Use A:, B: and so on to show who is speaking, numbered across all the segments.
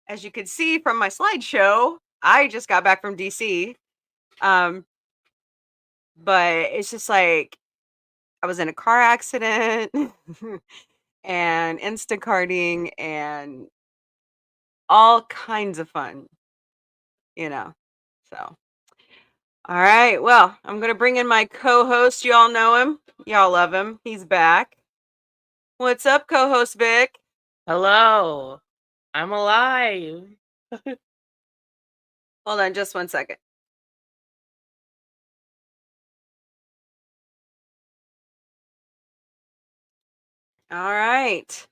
A: as you can see from my slideshow, I just got back from DC. But it's just like I was in a car accident and Instacarting and all kinds of fun, you know. So, all right. Well, I'm going to bring in my co-host. You all know him. Y'all love him. He's back. What's up, co-host Vic?
B: Hello, I'm alive.
A: Hold on just 1 second. All right.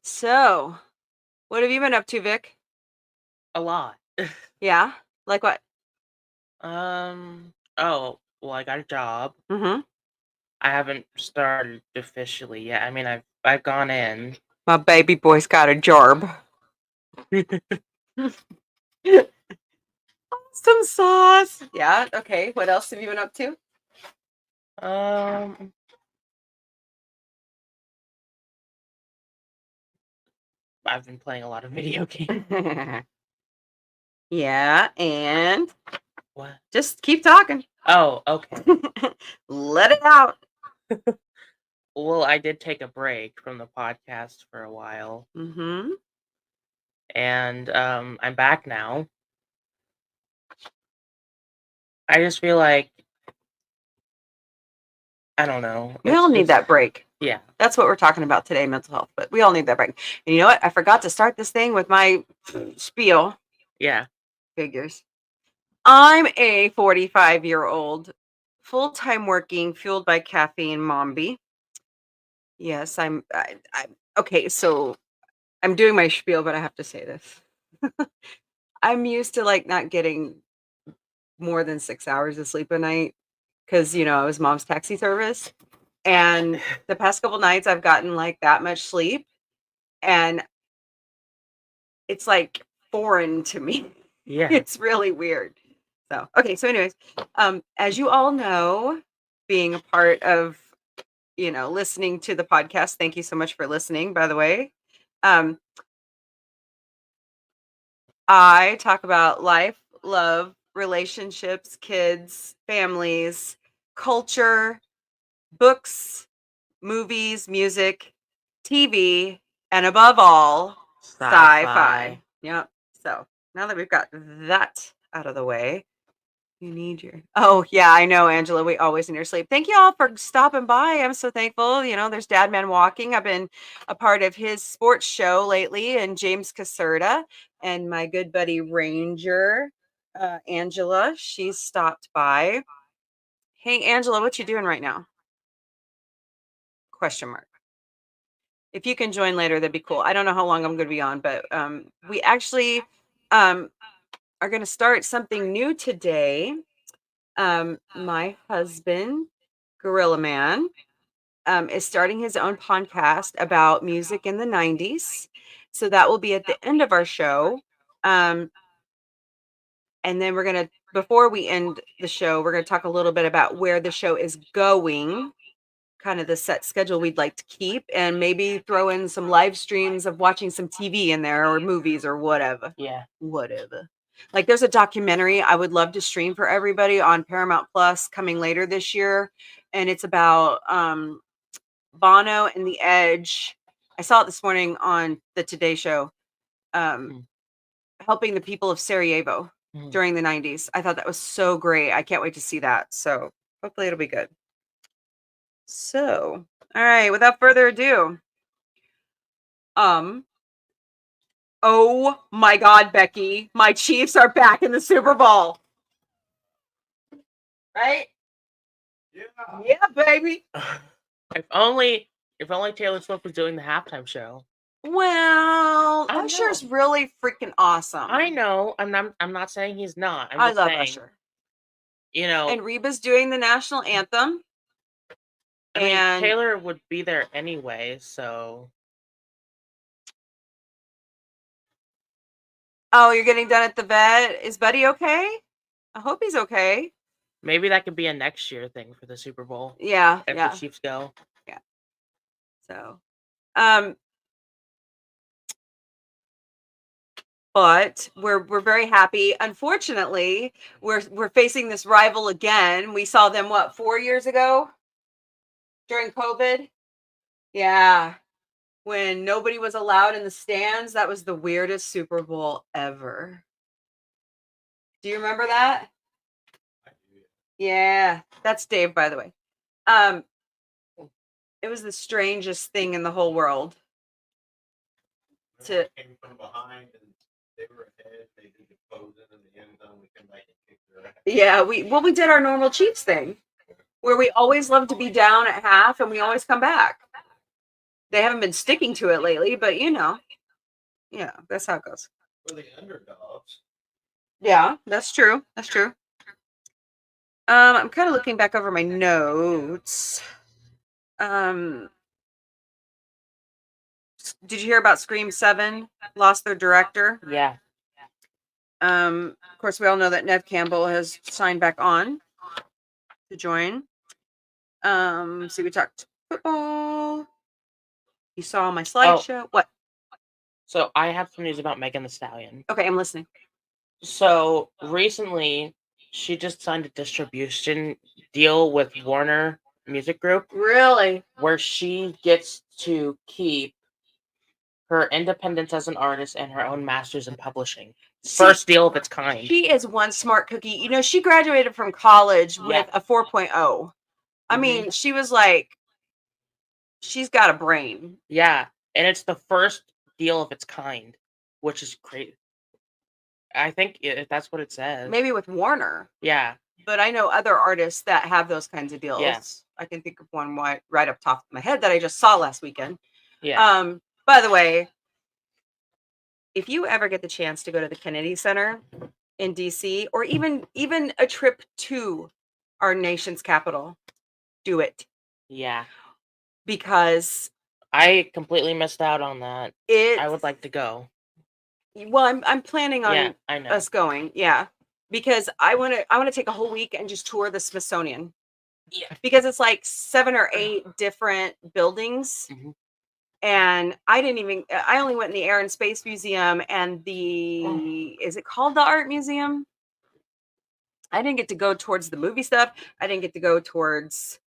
A: So, what have you been up to, Vic?
B: A lot.
A: Yeah? Like what?
B: Oh, well, I got a job.
A: Mm-hmm.
B: I haven't started officially yet. I mean, I've gone in.
A: My baby boy's got a job. Some sauce. Yeah, okay. What else have you been up to?
B: Um, I've been playing a lot of video games.
A: Yeah, and
B: What?
A: just keep talking.
B: Oh, okay.
A: Let it out.
B: Well, I did take a break from the podcast for a while,
A: Mm-hmm.
B: and I'm back now. I just feel like I don't know.
A: We all need that break.
B: Yeah.
A: That's what we're talking about today, mental health. But we all need that break. And you know what? I forgot to start this thing with my spiel.
B: Yeah.
A: Figures. I'm a 45-year-old, full-time working, fueled by caffeine Mombie. Yes, okay, so I'm doing my spiel, but I have to say this. I'm used to like not getting more than 6 hours of sleep a night because I was mom's taxi service. And the past couple nights I've gotten like that much sleep, and it's like foreign to me.
B: Yeah.
A: It's really weird. So, okay, so anyways, as you all know, being a part of, listening to the podcast, thank you so much for listening, by the way. I talk about life, love, relationships, kids, families, culture, books, movies, music, TV, and above all, sci-fi. Yep. So now that we've got that out of the way, you need your. Oh, yeah, I know, Angela. We always need your sleep. Thank you all for stopping by. I'm so thankful. There's Dad Man Walking. I've been a part of his sports show lately, and James Caserta and my good buddy Ranger, Angela. She stopped by. Hey, Angela, what you doing right now? Question mark. If you can join later, that'd be cool. I don't know how long I'm going to be on, but we actually are going to start something new today. My husband, Gorilla Man, is starting his own podcast about music in the 90s. So that will be at the end of our show. And then before we end the show, we're going to talk a little bit about where the show is going, kind of the set schedule we'd like to keep, and maybe throw in some live streams of watching some TV in there or movies or whatever.
B: Yeah.
A: Whatever. Like there's a documentary I would love to stream for everybody on Paramount Plus coming later this year. And it's about Bono and the Edge. I saw it this morning on the Today Show, helping the people of Sarajevo during the 90s. I thought that was so great. I can't wait to see that. So hopefully it'll be good. So, all right, without further ado, oh my God, Becky, my Chiefs are back in the Super Bowl. Right? Yeah, baby.
B: If only Taylor Swift was doing the halftime show.
A: Well, Usher's really freaking awesome.
B: I know. I'm not saying he's not.
A: I love Usher.
B: And
A: Reba's doing the national anthem.
B: I mean, Taylor would be there anyway, so.
A: Oh, you're getting done at the vet. Is Buddy okay? I hope he's okay.
B: Maybe that could be a next year thing for the Super Bowl.
A: Yeah.
B: If the Chiefs go.
A: Yeah. So, but we're very happy. Unfortunately, we're facing this rival again. We saw them 4 years ago during COVID. Yeah, when nobody was allowed in the stands. That was the weirdest Super Bowl ever. Do you remember that? Yeah, that's Dave, by the way. It was the strangest thing in the whole world.
C: Came from behind and they were ahead. They did the closing in the end zone. We came back and kicked their ass.
A: Yeah, we did our normal Chiefs thing, where we always love to be down at half and we always come back. They haven't been sticking to it lately, but yeah, that's how it goes.
C: We're the underdogs.
A: Yeah, that's true. That's true. I'm kind of looking back over my notes. Did you hear about Scream 7 lost their director?
B: Yeah.
A: Of course, we all know that Nev Campbell has signed back on to join. So we talked football. You saw my slideshow. What?
B: So I have some news about Megan Thee Stallion.
A: Okay, I'm listening.
B: So recently, she just signed a distribution deal with Warner Music Group.
A: Really?
B: Where she gets to keep her independence as an artist and her own masters in publishing. First deal of its kind.
A: She is one smart cookie. You know, she graduated from college with a 4.0. I mean, she was like, she's got a brain.
B: Yeah, and it's the first deal of its kind, which is great. I think that's what it says.
A: Maybe with Warner.
B: Yeah.
A: But I know other artists that have those kinds of deals.
B: Yes.
A: I can think of one right up top of my head that I just saw last weekend.
B: Yeah.
A: By the way, if you ever get the chance to go to the Kennedy Center in DC, or even a trip to our nation's capital, do it.
B: Yeah.
A: Because
B: I completely missed out on that. I would like to go.
A: Well, I'm planning on us going. Yeah. Because I want to take a whole week and just tour the Smithsonian.
B: Yeah.
A: Because it's like 7 or 8 different buildings.
B: Mm-hmm.
A: And I only went in the Air and Space Museum and is it called the Art Museum? I didn't get to go towards the movie stuff. I didn't get to go towards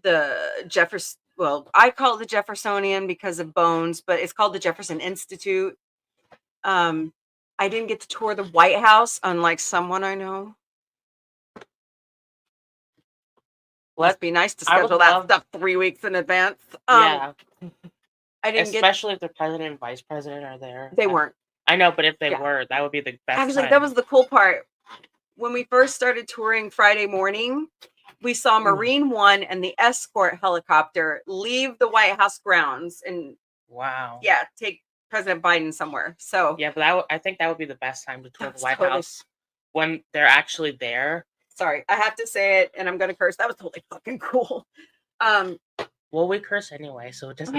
A: the Jefferson. Well, I call it the Jeffersonian because of Bones, but it's called the Jefferson Institute. I didn't get to tour the White House, unlike someone I know. Must be nice to schedule that stuff 3 weeks in advance.
B: Yeah.
A: I didn't
B: Especially if the president and vice president are there.
A: They weren't.
B: I know, but if they were, that would be the best.
A: Actually, that was the cool part. When we first started touring Friday morning, we saw Marine One and the escort helicopter leave the White House grounds and take President Biden somewhere. So
B: yeah, but I think that would be the best time to tour the White House, when they're actually there.
A: Sorry, I have to say it, and I'm gonna curse. That was totally fucking cool.
B: Well, we curse anyway, so it doesn't.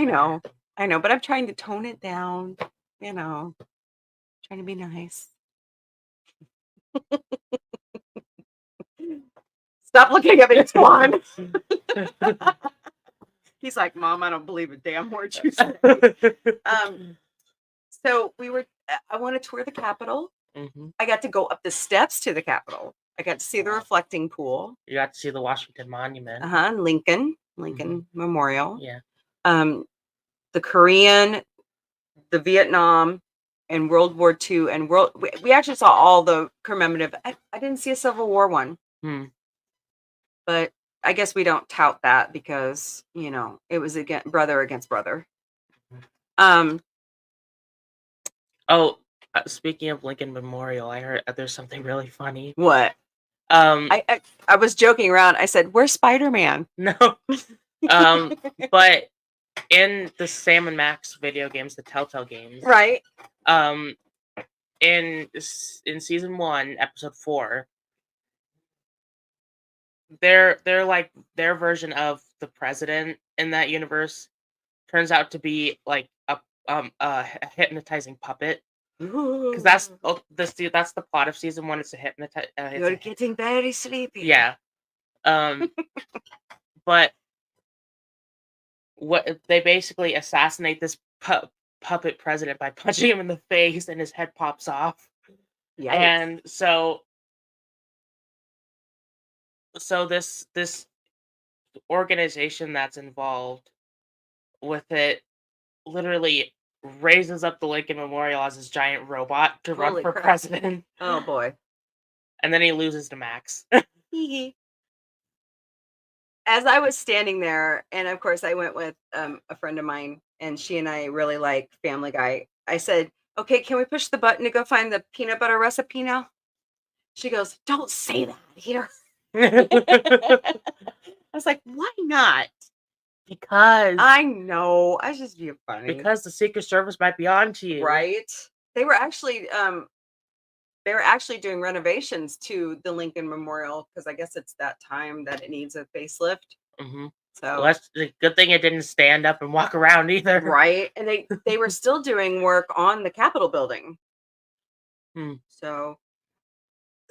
A: I know, but I'm trying to tone it down. You know, trying to be nice. Stop looking at me, Swan. He's like, Mom, I don't believe a damn word you say. So I want to tour the Capitol.
B: Mm-hmm.
A: I got to go up the steps to the Capitol. I got to see the reflecting pool.
B: You got to see the Washington Monument.
A: Lincoln Memorial.
B: Yeah.
A: The Korean, the Vietnam, and World War II, and we actually saw all the commemorative. I didn't see a Civil War one. But I guess we don't tout that because, it was brother against brother.
B: Speaking of Lincoln Memorial, I heard there's something really funny.
A: What? I was joking around. I said, "Where's Spider-Man?"
B: No. But in the Sam and Max video games, the Telltale games,
A: right?
B: In season 1, episode 4, their version of the president in that universe turns out to be like a hypnotizing puppet. Because that's the plot of season 1. It's a hypnotize.
A: You're getting very sleepy.
B: Yeah. But what they basically assassinate this puppet president by punching him in the face, and his head pops off.
A: Yikes.
B: And so this organization that's involved with it literally raises up the Lincoln Memorial as his giant robot to run
A: Holy
B: for
A: crap.
B: president,
A: Oh boy.
B: and then he loses to Max.
A: As I was standing there, and of course I went with a friend of mine, and she and I really like Family Guy. I said, "Okay, can we push the button to go find the peanut butter recipe now?" She goes, "Don't say that here." I was like, "Why not?"
B: Because
A: I know. I was just being funny.
B: because the Secret Service might be on to you.
A: Right? They were actually doing renovations to the Lincoln Memorial because I guess it's that time that it needs a facelift.
B: Mm-hmm.
A: So
B: Well, that's a good thing it didn't stand up and walk around either.
A: right, and they were still doing work on the Capitol building. So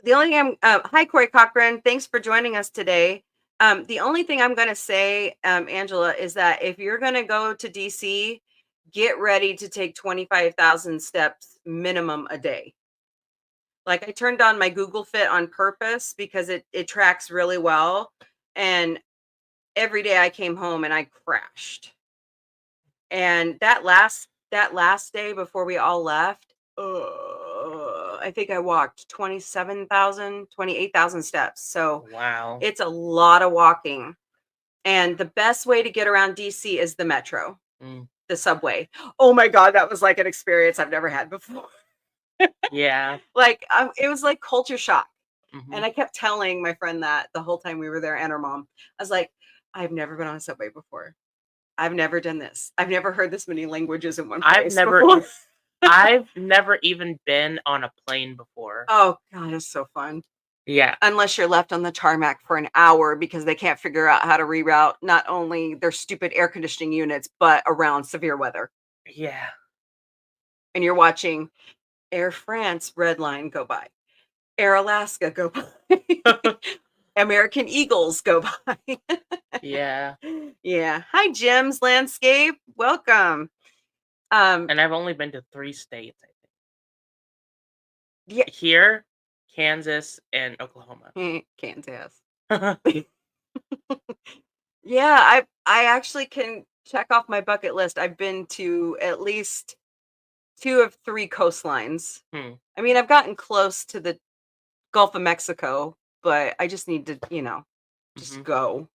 A: the only thing hi Corey Cochran, thanks for joining us today. The only thing I'm going to say, Angela, is that if you're going to go to DC, get ready to take 25,000 steps minimum a day. Like I turned on my Google Fit on purpose because it tracks really well, and every day I came home and I crashed. And that last day before we all left, I think I walked 28,000 steps. So
B: Wow.
A: it's a lot of walking. And the best way to get around DC is the metro, the subway. Oh my God, that was like an experience I've never had before.
B: Yeah.
A: Like it was like culture shock.
B: Mm-hmm.
A: And I kept telling my friend that the whole time we were there, and her mom. I was like, I've never been on a subway before. I've never done this. I've never heard this many languages in one place before.
B: I've never even been on a plane before.
A: Oh God, it's so fun.
B: Yeah.
A: Unless you're left on the tarmac for an hour because they can't figure out how to reroute not only their stupid air conditioning units, but around severe weather.
B: Yeah.
A: And you're watching Air France red line go by, Air Alaska go by, American Eagles go by.
B: Yeah.
A: Yeah. Hi, Jim's Landscape. Welcome.
B: And I've only been to 3 states, I think.
A: Yeah.
B: Here, Kansas, and Oklahoma.
A: Kansas. Yeah, I actually can check off my bucket list. I've been to at least 2 of 3 coastlines. I mean, I've gotten close to the Gulf of Mexico, but I just need to, just go.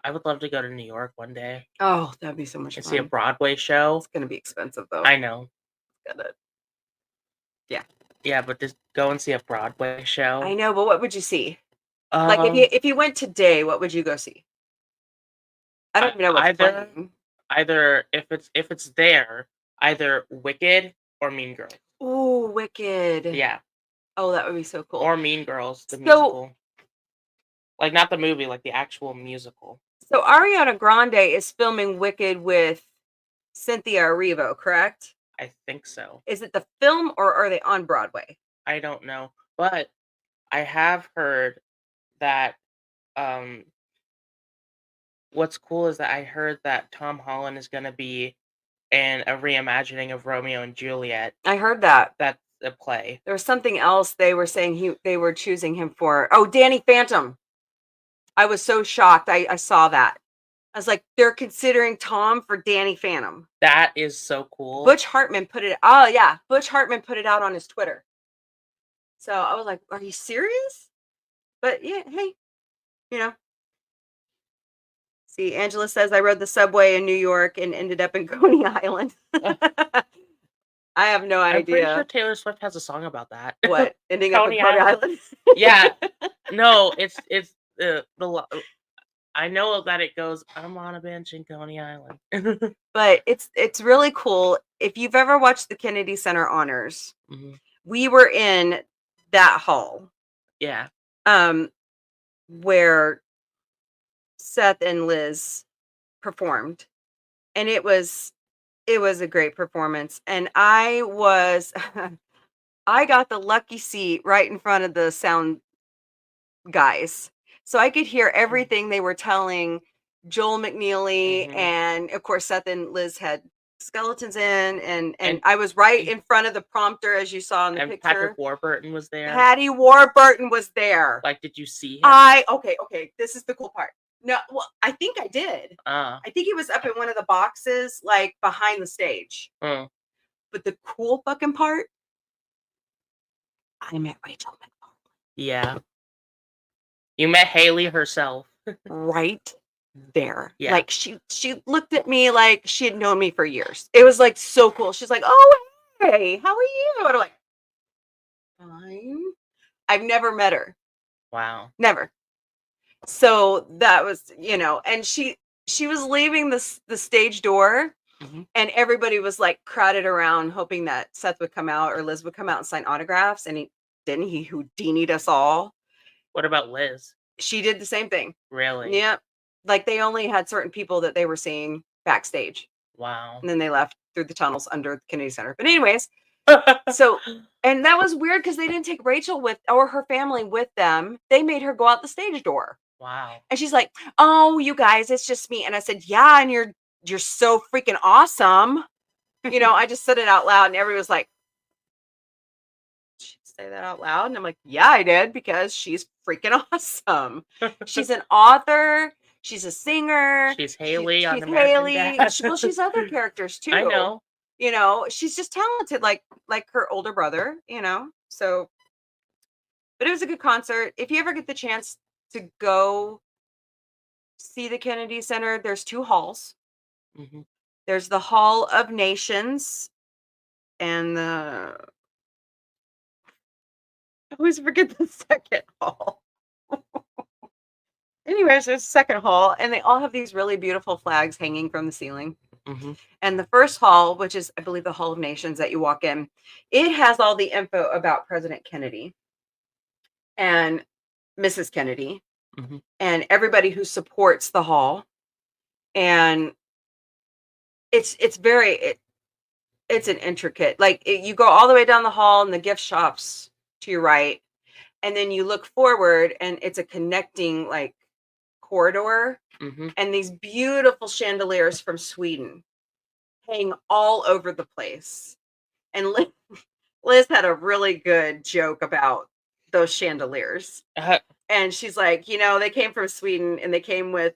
B: I would love to go to New York one day.
A: Oh, that'd be so much
B: and
A: fun.
B: see a Broadway show.
A: It's gonna be expensive though.
B: I know.
A: Yeah.
B: Yeah, but just go and see a Broadway show.
A: I know, but what would you see? Like if you went today, what would you go see? I don't even know what's playing.
B: Either if it's there, either Wicked or Mean Girls.
A: Ooh, Wicked.
B: Yeah.
A: Oh, that would be so cool.
B: Or Mean Girls, the musical. Like not the movie, like the actual musical.
A: So Ariana Grande is filming Wicked with Cynthia Erivo, correct?
B: I think so.
A: Is it the film or are they on Broadway?
B: I don't know. But I have heard that what's cool is that I heard that Tom Holland is going to be in a reimagining of Romeo and Juliet.
A: I heard that.
B: That's a play.
A: There was something else they were saying they were choosing him for. Oh, Danny Phantom. I was so shocked. I saw that. I was like, they're considering Tom for Danny Phantom.
B: That is so cool.
A: Butch Hartman put it. Oh yeah, Butch Hartman put it out on his Twitter. So I was like, are you serious? But yeah, hey, See, Angela says I rode the subway in New York and ended up in Coney Island. I have no idea.
B: I'm pretty sure Taylor Swift has a song about that.
A: What? Ending up in Coney Island?
B: Yeah. No, it's the I know that it goes, I'm on a bench in Coney Island.
A: But it's really cool. If you've ever watched the Kennedy Center Honors, we were in that hall.
B: Yeah.
A: Where Seth and Liz performed. And it was a great performance. And I got the lucky seat right in front of the sound guys. So I could hear everything they were telling Joel McNeely, and of course Seth and Liz had skeletons in, and
B: And-
A: I was right in front of the prompter, as you saw in the
B: And
A: picture.
B: Patrick Warburton was there.
A: Patty Warburton was there.
B: Like, did you see him?
A: Okay, this is the cool part. No, well, I think I did.
B: Uh,
A: I think he was up in one of the boxes, like behind the stage.
B: uh,
A: But the cool fucking part, I met Rachel MacFarlane
B: yeah. You met Haley herself.
A: right there.
B: Yeah.
A: Like she looked at me like she had known me for years. It was like so cool. She's like, "Oh, hey, how are you?" And I'm like, "Fine." I've never met her.
B: Wow.
A: Never. So that was, and she was leaving the stage door,
B: Mhm.
A: and everybody was like crowded around hoping that Seth would come out or Liz would come out and sign autographs, and he didn't. He Houdini'd us all.
B: What about Liz?
A: She did the same thing.
B: Really?
A: Yep. Like they only had certain people that they were seeing backstage,
B: Wow.
A: and then they left through the tunnels under the Kennedy Center. But anyways, so, and that was weird because they didn't take Rachel or her family with them. They made her go out the stage door.
B: Wow.
A: And she's like, "Oh, you guys, it's just me." And I said, "Yeah, and you're so freaking awesome." I just said it out loud, and everybody was like, "Did she say that out loud?" And I'm like, "Yeah, I did, because she's freaking awesome. She's an author. She's a singer.
B: She's Haley on
A: she's
B: American
A: Haley.
B: Dad.
A: Well, she's other characters too.
B: I know.
A: She's just talented, like her older brother. So, but it was a good concert. If you ever get the chance to go see the Kennedy Center, there's 2 halls.
B: Hmm.
A: There's the Hall of Nations and I always forget the second hall. Anyways, there's a second hall, and they all have these really beautiful flags hanging from the ceiling.
B: Hmm.
A: And the first hall, which is, I believe, the Hall of Nations that you walk in, it has all the info about President Kennedy and Mrs. Kennedy
B: Mhm.
A: and everybody who supports the hall. And it's an intricate, like you go all the way down the hall and the gift shops to your right, and then you look forward and it's a connecting like corridor,
B: Hmm.
A: and these beautiful chandeliers from Sweden hang all over the place. And Liz had a really good joke about those chandeliers. And she's like, they came from Sweden, and they came with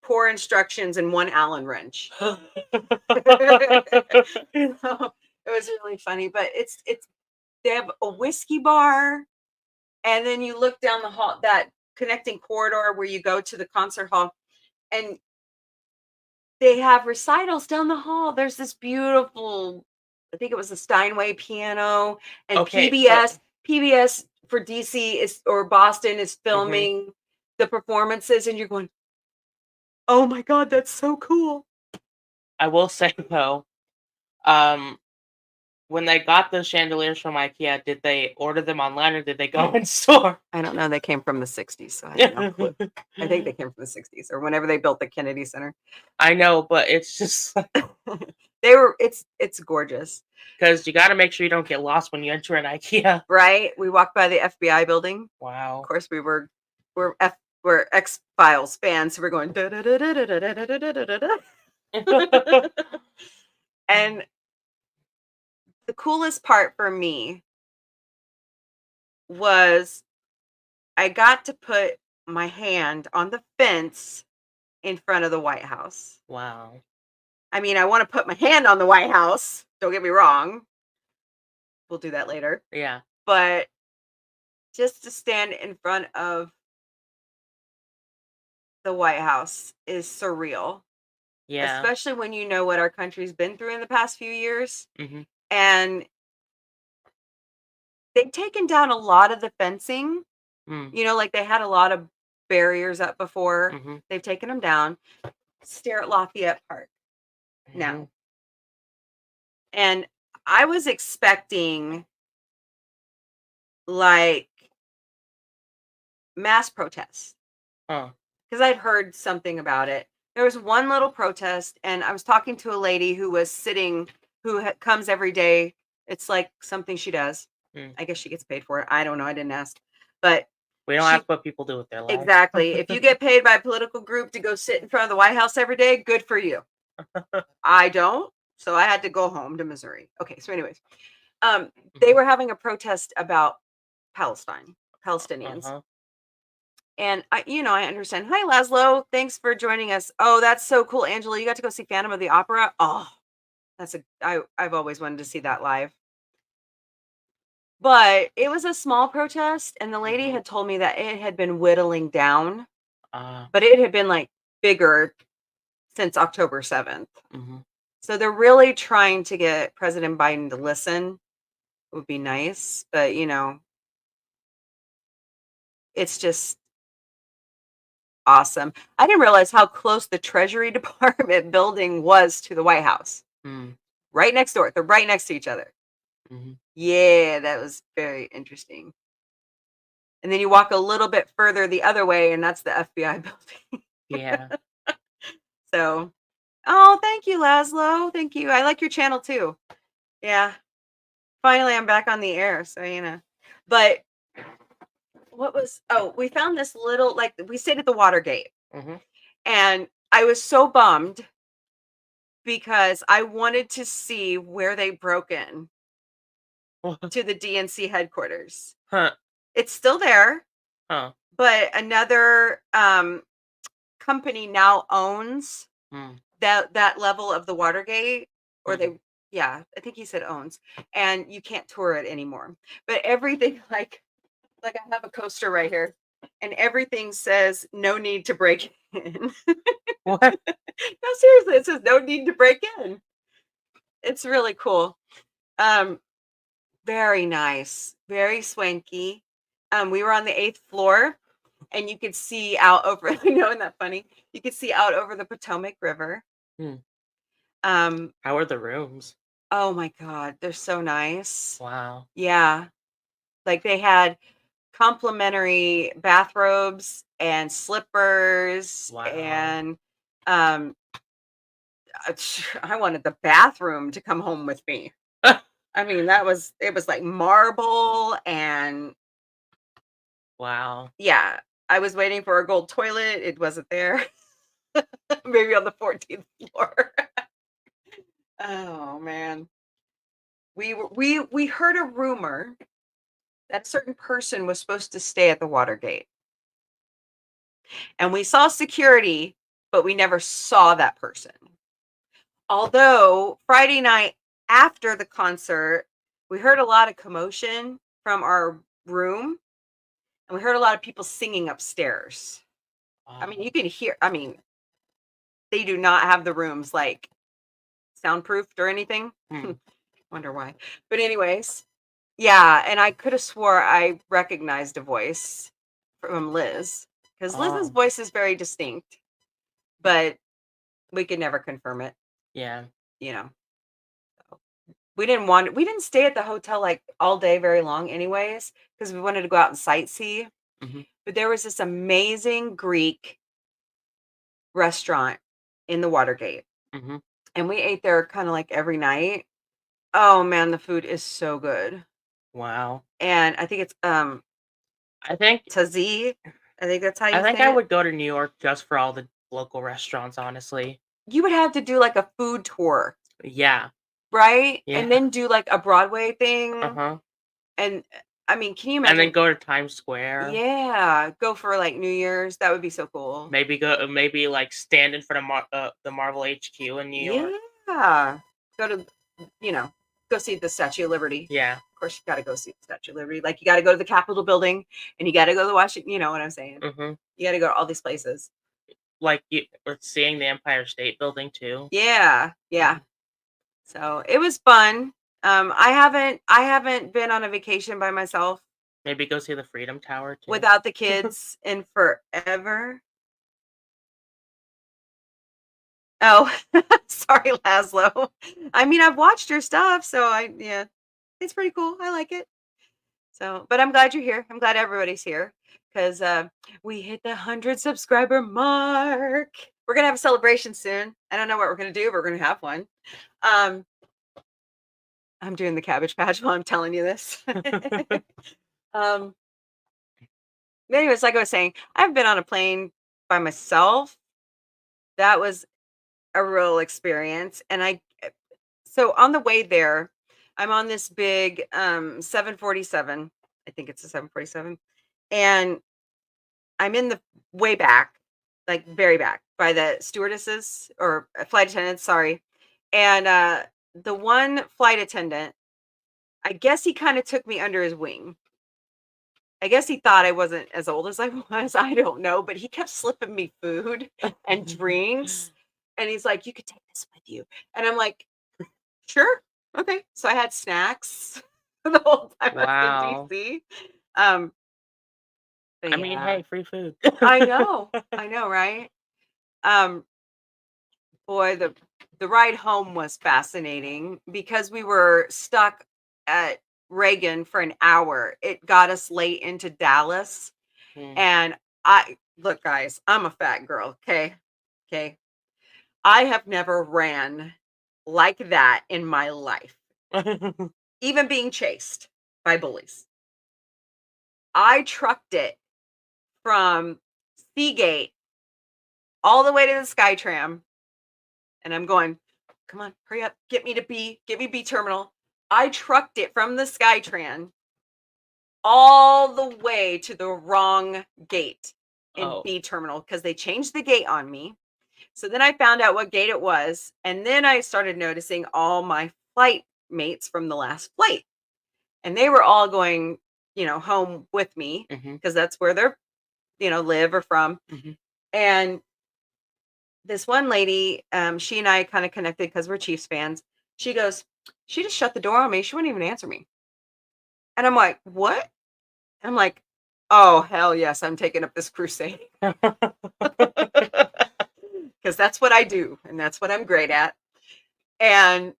A: poor instructions and 1 Allen wrench. So, it was really funny. But they have a whiskey bar, and then you look down the hall, that connecting corridor where you go to the concert hall, and they have recitals down the hall. There's this beautiful, I think it was a Steinway piano, and
B: Okay,
A: PBS for DC or Boston is filming the performances, and you're going, "Oh my God, that's so cool."
B: I will say though, when they got those chandeliers from IKEA, did they order them online or did they go in store?
A: I don't know. They came from the 60s, so I have no clue. I think they came from the 60s or whenever they built the Kennedy Center.
B: I know, but it's just
A: it's gorgeous.
B: Because you got to make sure you don't get lost when you enter an IKEA.
A: Right? We walked by the FBI building.
B: Wow.
A: Of course, we're X-Files fans, so we're going da da da da da da da da da da. And the coolest part for me was I got to put my hand on the fence in front of the White House.
B: Wow.
A: I mean, I want to put my hand on the White House. Don't get me wrong. We'll do that later.
B: Yeah.
A: But just to stand in front of the White House is surreal.
B: Yeah.
A: Especially when you know what our country's been through in the past few years.
B: Mhm.
A: And they've taken down a lot of the fencing.
B: Mm.
A: Like they had a lot of barriers up before.
B: Mhm.
A: They've taken them down. Stare at Lafayette Park now.
B: Mhm.
A: And I was expecting like mass protests
B: Huh.
A: because I'd heard something about it. There was one little protest, and I was talking to a lady who was sitting, who comes every day. It's like something she does.
B: Mm.
A: I guess she gets paid for it. I don't know. I didn't ask. But
B: We don't ask what people do with their lives.
A: exactly. If you get paid by a political group to go sit in front of the White House every day, good for you. I don't, so I had to go home to Missouri. Okay, so anyways, they were having a protest about Palestinians.
B: Uh-huh.
A: And I understand. Hi, Laszlo. Thanks for joining us. Oh, that's so cool, Angela. You got to go see Phantom of the Opera. Oh, I've always wanted to see that live. But it was a small protest, and the lady had told me that it had been whittling down, but it had been like bigger since October 7th. So they're really trying to get President Biden to listen. It would be nice, but it's just awesome. I didn't realize how close the Treasury Department building was to the White House. Right next door. They're right next to each other. Yeah, that was very interesting. And then you walk a little bit further the other way, and that's the FBI building.
B: Yeah.
A: So, oh, thank you, Laszlo. Thank you. I like your channel too. Yeah. Finally, I'm back on the air. So, but we found this little, like, we stayed at the Watergate. And I was so bummed because I wanted to see where they broke in to the DNC headquarters. It's still there. But another company now owns that level of the Watergate, or I think he said owns, and you can't tour it anymore. But everything, like I have a coaster right here, and everything says no need to break in.
B: What?
A: No, seriously, it says no need to break in. It's really cool. Very nice, very swanky. We were on the 8th floor, and you could see out over. Isn't that funny? You could see out over the Potomac River.
B: How are the rooms?
A: Oh my God, they're so nice.
B: Wow.
A: Yeah, like they had complimentary bathrobes and slippers.
B: Wow.
A: And I wanted the bathroom to come home with me. I mean, it was like marble, and
B: wow.
A: Yeah, I was waiting for a gold toilet. It wasn't there. Maybe on the 14th floor. Oh man. We heard a rumor that a certain person was supposed to stay at the Watergate. And we saw security, but we never saw that person. Although Friday night after the concert, we heard a lot of commotion from our room, and we heard a lot of people singing upstairs. I mean, you can hear, they do not have the rooms like soundproofed or anything. Wonder why. But anyways, yeah, and I could have swore I recognized a voice from Liz, because Liz's voice is very distinct, but we could never confirm it.
B: Yeah.
A: We didn't stay at the hotel like all day very long anyways, because we wanted to go out and sightsee. But there was this amazing Greek restaurant in the Watergate. And we ate there kind of like every night. Oh man, the food is so good.
B: Wow.
A: And I think it's
B: I think
A: Tazi. I think that's how you
B: I think
A: say
B: I
A: it.
B: would go to New York just for all the local restaurants, honestly.
A: You would have to do like a food tour,
B: Yeah.
A: right?
B: Yeah.
A: And then do like a Broadway thing. And I mean, can you imagine?
B: And then go to Times Square.
A: Yeah, go for like New Year's. That would be so cool.
B: Maybe like stand in front of the Marvel HQ in New York.
A: Yeah, go to go see the Statue of Liberty.
B: Yeah.
A: Of course, you got to go see the Statue of Liberty. Like, you got to go to the Capitol building, and you got to go to the Washington. You know what I'm saying? You got to go to all these places.
B: Like we're seeing the Empire State Building too.
A: Yeah. So it was fun. I haven't been on a vacation by myself.
B: Maybe go see the Freedom Tower too.
A: Without the kids in forever. Oh, sorry, Laszlo. I mean, I've watched your stuff, so it's pretty cool. I like it. So, but I'm glad you're here. I'm glad everybody's here, because we hit the 100 subscriber mark. We're gonna have a celebration soon. I don't know what we're gonna do, but we're gonna have one. I'm doing the Cabbage Patch while I'm telling you this. Anyways, like I was saying, I've been on a plane by myself. That was a real experience. And so on the way there, I'm on this big 747. I think it's a 747. And I'm in the way back, like very back by the stewardesses or flight attendants, sorry. And the one flight attendant, I guess he kind of took me under his wing. I guess he thought I wasn't as old as I was. I don't know, but he kept slipping me food and drinks. And he's like, "You could take this with you." And I'm like, "Sure. Okay." So I had snacks the whole time I was in
B: Wow.
A: DC. But
B: I mean,
A: yeah,
B: hey, free food.
A: I know, right? Um, boy, the ride home was fascinating because we were stuck at Reagan for an hour. It got us late into Dallas.
B: Hmm.
A: And look, guys, I'm a fat girl. Okay. Okay. I have never ran like that in my life, even being chased by bullies. I trucked it from Seagate all the way to the Skytram. And I'm going, "Come on, hurry up. Get me B terminal." I trucked it from the Skytran all the way to the wrong gate in
B: Oh.
A: B terminal because they changed the gate on me. So then I found out what gate it was. And then I started noticing all my flight mates from the last flight. And they were all going, home with me
B: Mhm.
A: because that's where they're, live or from.
B: Mhm.
A: And this one lady, she and I kind of connected because we're Chiefs fans. She goes, "She just shut the door on me. She wouldn't even answer me." And I'm like, "What?" I'm like, "Oh, hell yes, I'm taking up this crusade." Because that's what I do, and that's what I'm great at. And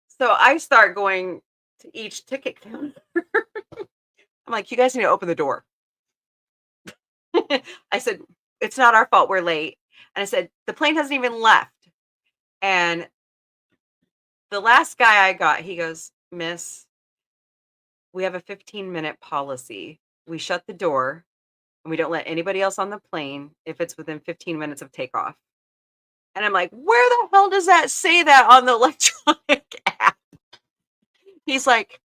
A: so I start going to each ticket counter. I'm like, "You guys need to open the door." I said, "It's not our fault we're late." And I said, "The plane hasn't even left." And the last guy I got, he goes, "Miss, we have a 15-minute policy. We shut the door and we don't let anybody else on the plane if it's within 15 minutes of takeoff." And I'm like, "Where the hell does that say that on the electronic app?" He's like,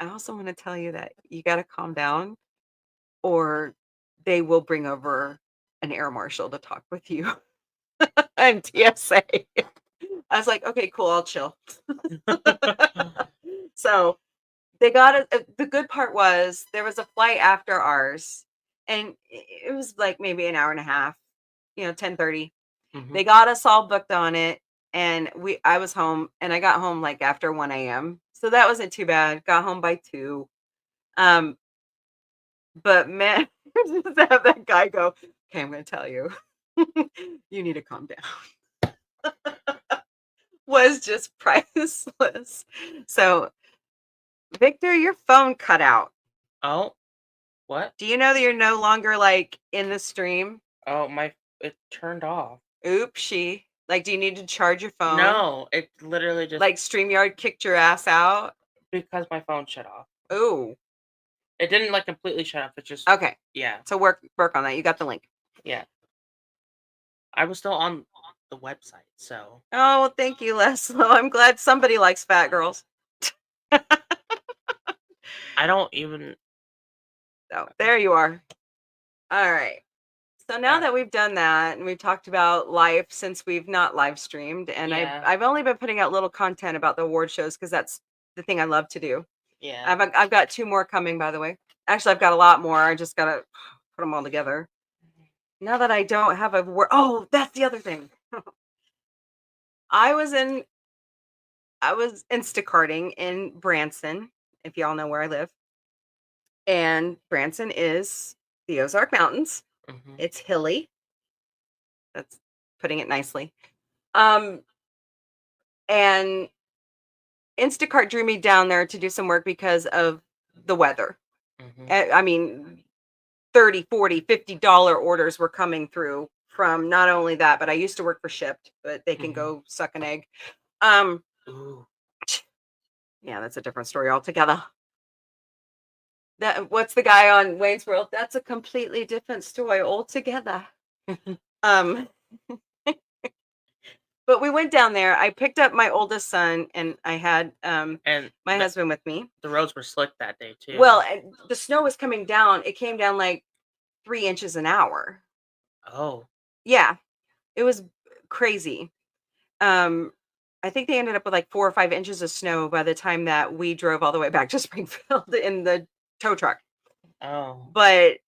A: "I also want to tell you that you got to calm down or they will bring over an air marshal to talk with you." And TSA. I was like, "Okay, cool, I'll chill." So they got it. The good part was there was a flight after ours, and it was like maybe an hour and a half, 10:30.
B: Mhm.
A: They got us all booked on it, and I was home, and I got home like after 1 a.m. So that wasn't too bad. Got home by 2. But man, just to have that guy go, "Okay, I'm gonna tell you, you need to calm down," was just priceless. So, Victor, your phone cut out.
B: Oh, what?
A: Do you know that you're no longer like in the stream?
B: Oh, it turned off.
A: Oopsie. Like, do you need to charge your phone?
B: No, it literally just
A: Like StreamYard kicked your ass out?
B: because my phone shut off.
A: Oh,
B: It didn't like completely shut off. It just
A: okay.
B: yeah,
A: So work on that. You got the link.
B: yeah. I was still on the website, so
A: Oh, well, thank you, Leslo. I'm glad somebody likes fat girls.
B: I don't even.
A: So there you are. All right. So now
B: Yeah.
A: that we've done that and we've talked about life since we've not live streamed, and
B: Yeah.
A: I've only been putting out little content about the award shows because that's the thing I love to do.
B: Yeah.
A: I've got 2 more coming, by the way. Actually, I've got a lot more. I just gotta put them all together. Now that I don't have a word. Oh, that's the other thing. I was Instacarting in Branson, if y'all know where I live. And Branson is the Ozark Mountains.
B: Mhm.
A: It's hilly. That's putting it nicely. And Instacart drew me down there to do some work because of the weather.
B: Mhm.
A: I mean, $30, $40, $50 orders were coming through from not only that, but I used to work for Shipped, but they can
B: Mhm.
A: go suck an egg.
B: Ooh.
A: Yeah, that's a different story altogether. What's the guy on Wayne's World? That's a completely different story altogether. Um But we went down there. I picked up my oldest son, and I had
B: And
A: my
B: the,
A: husband with me.
B: the roads were slick that day too.
A: Well, the snow was coming down. It came down like 3 inches an hour.
B: Oh,
A: Yeah, it was crazy. I think they ended up with like 4 or 5 inches of snow by the time that we drove all the way back to Springfield in the tow truck.
B: oh,
A: But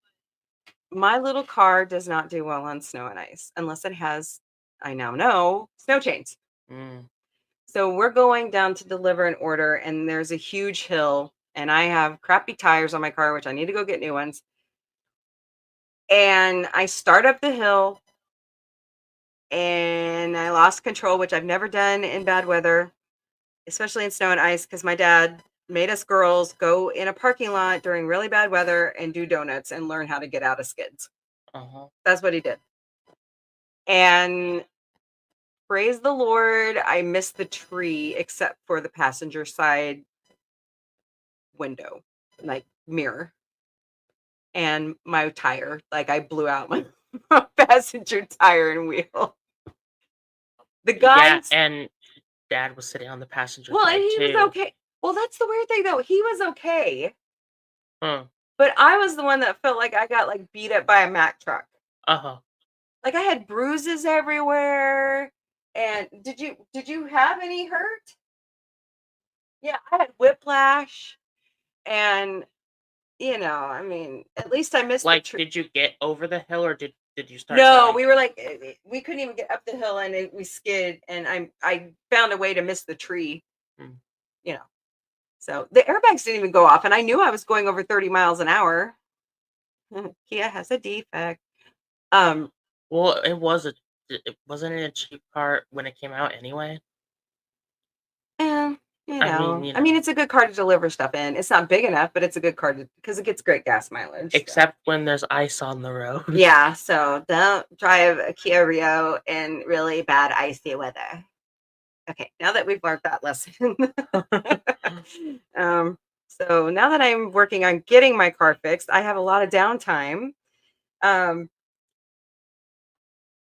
A: my little car does not do well on snow and ice unless it has, I now know, snow chains.
B: mm.
A: So we're going down to deliver an order, and there's a huge hill, and I have crappy tires on my car, which I need to go get new ones. And I start up the hill, and I lost control, which I've never done in bad weather, especially in snow and ice, because my dad made us girls go in a parking lot during really bad weather and do donuts and learn how to get out of skids.
B: Uh-huh.
A: That's what he did. And praise the Lord, I missed the tree except for the passenger side window, like mirror, and my tire. Like I blew out my passenger tire and wheel. The
B: Yeah,
A: guys,
B: and Dad was sitting on the passenger
A: well,
B: side
A: and he
B: too.
A: was okay. Well, that's the weird thing though. He was okay,
B: Huh.
A: but I was the one that felt like I got like beat up by a Mack truck.
B: Uh-huh.
A: Like I had bruises everywhere. And did you have any hurt? Yeah, I had whiplash, and I mean, at least I missed the
B: Like,
A: tree.
B: did you get over the hill or did you start
A: No,
B: going?
A: we were like we couldn't even get up the hill, and we skid, and I found a way to miss the tree.
B: Mm.
A: So the airbags didn't even go off, and I knew I was going over 30 miles an hour. Kia has a defect.
B: Well, it wasn't it a cheap car when it came out anyway?
A: And
B: I
A: I mean, it's a good car to deliver stuff in. It's not big enough, but it's a good car because it gets great gas mileage. So.
B: Except when there's ice on the road.
A: Yeah, so don't drive a Kia Rio in really bad icy weather. Okay, now that we've learned that lesson. So now that I'm working on getting my car fixed, I have a lot of downtime.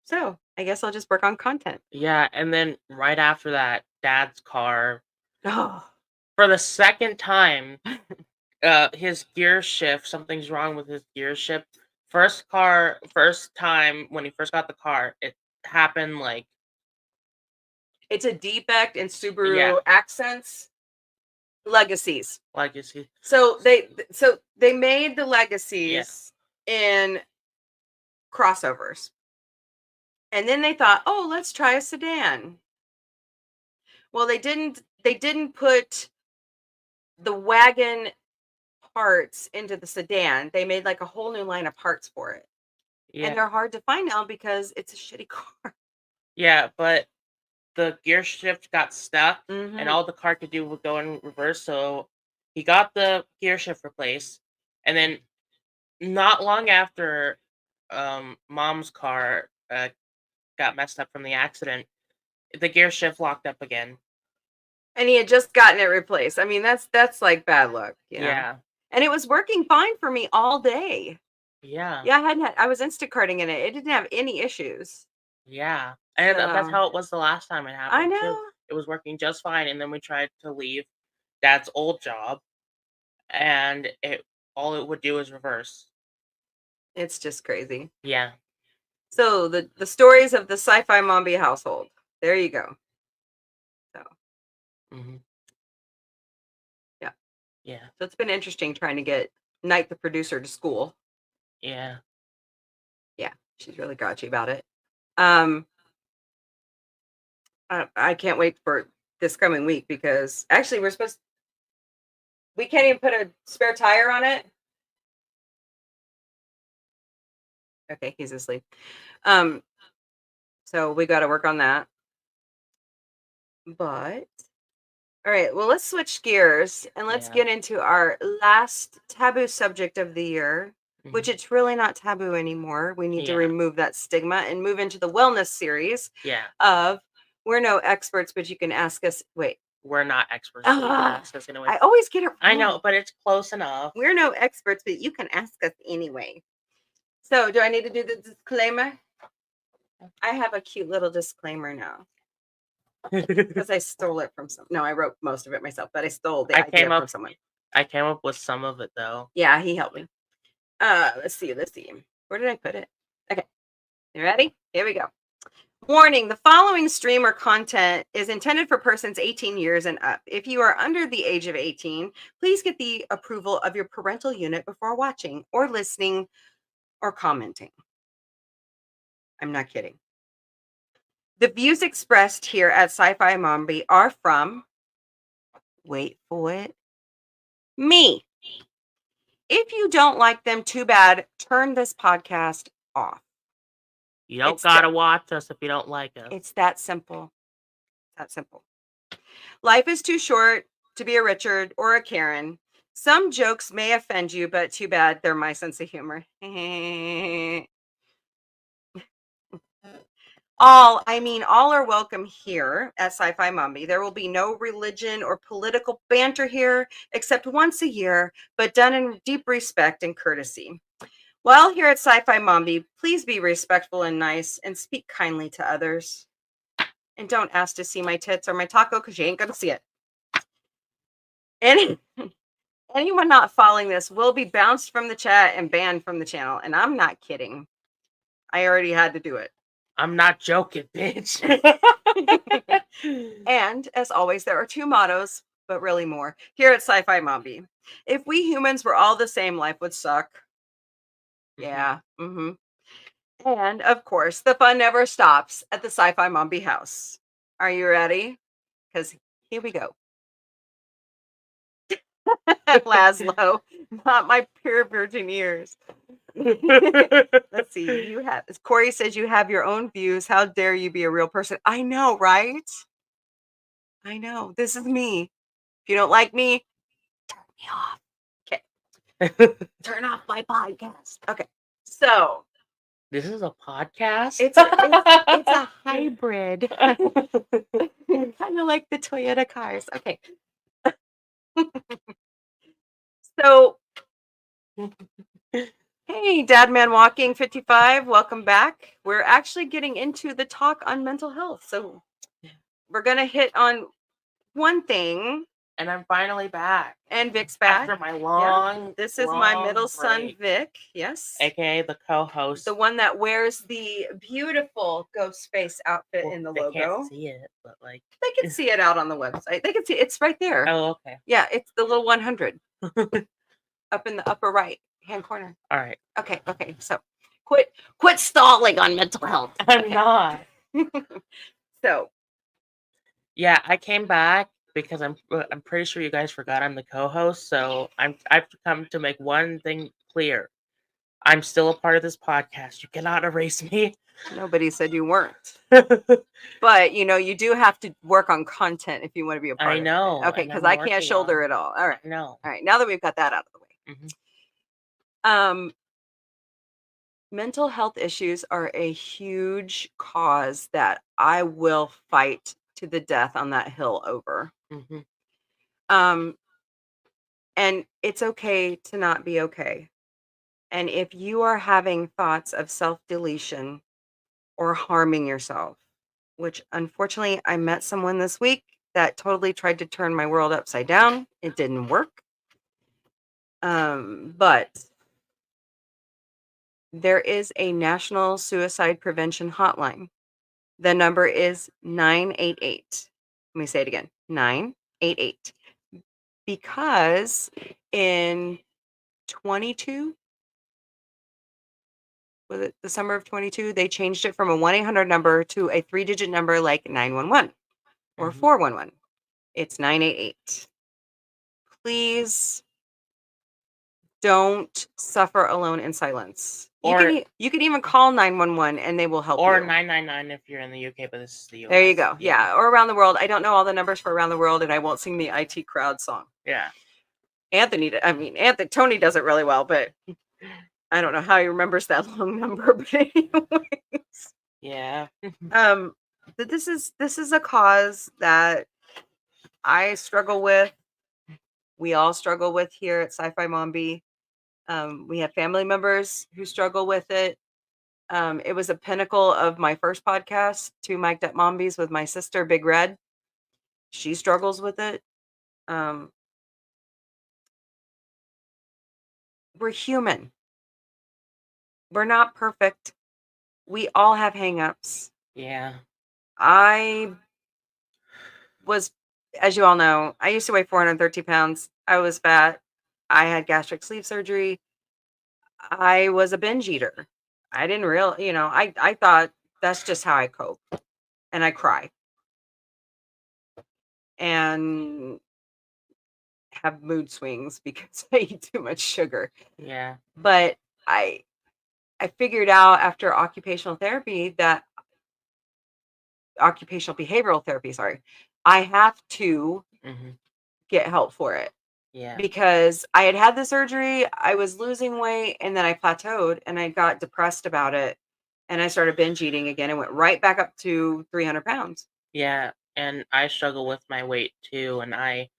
A: So I guess I'll just work on content.
B: Yeah, and then right after that, Dad's car,
A: Oh,
B: for the second time, his gear shift, something's wrong with his gear shift. First time when he first got the car, it happened like,
A: it's a defect in Subaru
B: Yeah.
A: Accents Legacies.
B: legacy.
A: So they made the Legacies in crossovers. And then they thought, "Oh, let's try a sedan." Well, they didn't put the wagon parts into the sedan. They made like a whole new line of parts for it.
B: Yeah.
A: And they're hard to find now because it's a shitty car.
B: Yeah, but the gear shift got stuck
A: Mhm.
B: and all the car could do was go in reverse, so he got the gear shift replaced, and then not long after Mom's car got messed up from the accident, the gear shift locked up again.
A: And he had just gotten it replaced. I mean, that's like bad luck,
B: Yeah.
A: And it was working fine for me all day.
B: Yeah.
A: Yeah, I was Instacarting in it. It didn't have any issues.
B: Yeah. And that's
A: So-
B: how it was the last time it happened.
A: I know.
B: Too. It was working just fine, and then we tried to leave Dad's old job, and all it would do is reverse.
A: It's just crazy.
B: Yeah.
A: So the stories of the Sci Fi Mombie household. There you go. So
B: Hmm.
A: Yeah.
B: Yeah.
A: So it's been interesting trying to get Knight, the producer, to school.
B: Yeah.
A: Yeah, she's really grouchy about it. I can't wait for this coming week because actually we can't even put a spare tire on it. Okay, he's asleep. So we got to work on that. But all right, well, let's switch gears and let's
B: Yeah.
A: get into our last taboo subject of the year, which
B: Mhm.
A: it's really not taboo anymore. We need to
B: Yeah.
A: remove that stigma and move into the wellness series
B: Yeah.
A: of we're no experts, but you can ask us. Wait,
B: We're not experts. So you can ask us anyway.
A: I always get it wrong.
B: I know, but it's close enough.
A: We're no experts, but you can ask us anyway. So do I need to do the disclaimer? I have a cute little disclaimer now. because I stole it from some. No, I wrote most of it myself, but I stole the
B: I
A: idea
B: came
A: from
B: up-
A: someone.
B: I came up with some of it though.
A: Yeah, he helped me. Let's see. Where did I put it? Okay. You ready? Here we go. Warning, the following stream or content is intended for persons 18 years and up. If you are under the age of 18, please get the approval of your parental unit before watching or listening or commenting. I'm not kidding. The views expressed here at Sci-Fi Mombie are from, wait for it, me. If you don't like them, too bad. Turn this podcast off.
B: You don't
A: It's
B: gotta watch us if you don't like us.
A: It's that simple. That simple. Life is too short to be a Richard or a Karen. Some jokes may offend you, but too bad they're my sense of humor. All are welcome here at Sci-Fi Mombie. There will be no religion or political banter here, except once a year, but done in deep respect and courtesy. While here at Sci-Fi Mombie, please be respectful and nice and speak kindly to others. And don't ask to see my tits or my taco because you ain't going to see it. Anyone not following this will be bounced from the chat and banned from the channel. And I'm not kidding. I already had to do it.
B: I'm not joking, bitch.
A: And as always, there are two mottos, but really more, here at Sci-Fi Mombie. If we humans were all the same, life would suck. Yeah. Mm-hmm. And of course, the fun never stops at the Sci-Fi Mombie house. Are you ready? Because here we go. Laszlo, not my pure virgin ears. Let's see. Corey says you have your own views. How dare you be a real person? I know, right? I know. This is me. If you don't like me, turn me off. Okay. Turn off my podcast. Okay. So
B: This is a podcast?
A: it's a hybrid. Kind of like the Toyota cars. Okay. So hey, Dadman Walking 55, welcome back. We're actually getting into the talk on mental health. So we're going to hit on one thing.
B: And I'm finally back.
A: And Vic's back.
B: After my long
A: This is my middle son,
B: break.
A: Vic. Yes.
B: AKA the co-host.
A: The one that wears the beautiful ghost face outfit in the logo.
B: They can't see it, but like...
A: They can see it out on the website. They can see it's right there.
B: Oh, okay.
A: Yeah, it's the little 100. Up in the upper right hand corner.
B: All right.
A: Okay. So quit stalling on mental health.
B: I'm not.
A: So
B: yeah, I came back because I'm pretty sure you guys forgot I'm the co-host. So I've come to make one thing clear. I'm still a part of this podcast. You cannot erase me.
A: Nobody said you weren't. But you do have to work on content if you want to be a part
B: I know.
A: of it. Okay, because I can't shoulder it all. All right.
B: No.
A: All right. Now that we've got that out of the way.
B: Mm-hmm.
A: Mental health issues are a huge cause that I will fight to the death on that hill over.
B: Mm-hmm.
A: And it's okay to not be okay. And if you are having thoughts of self-deletion or harming yourself, which unfortunately I met someone this week that totally tried to turn my world upside down. It didn't work. But there is a national suicide prevention hotline. The number is 988. Let me say it again, 988. Because in 22, was it the summer of 22, they changed it from a 1-800 number to a 3-digit number like 911 or 411. It's 988. Please don't suffer alone in silence. You can even call 911 and they will help you.
B: Or 999 if you're in the UK, but this is the US.
A: There you go. Yeah. Or around the world. I don't know all the numbers for around the world, and I won't sing the IT crowd song.
B: Yeah.
A: Tony does it really well, but I don't know how he remembers that long number. But anyways.
B: Yeah.
A: This is a cause that I struggle with. We all struggle with here at Sci-Fi Mombie. We have family members who struggle with it. It was a pinnacle of my first podcast, Two Mic'd Up Mombies, with my sister, Big Red. She struggles with it. We're human. We're not perfect. We all have hangups.
B: Yeah.
A: I was, as you all know, I used to weigh 413 pounds. I was fat. I had gastric sleeve surgery. I was a binge eater. I didn't I thought that's just how I cope. And I cry. And have mood swings because I eat too much sugar.
B: Yeah.
A: But I figured out after occupational behavioral therapy, sorry, I have to get help for it.
B: Yeah.
A: Because I had the surgery, I was losing weight, and then I plateaued and I got depressed about it. And I started binge eating again and went right back up to 300 pounds.
B: Yeah. And I struggle with my weight too, and I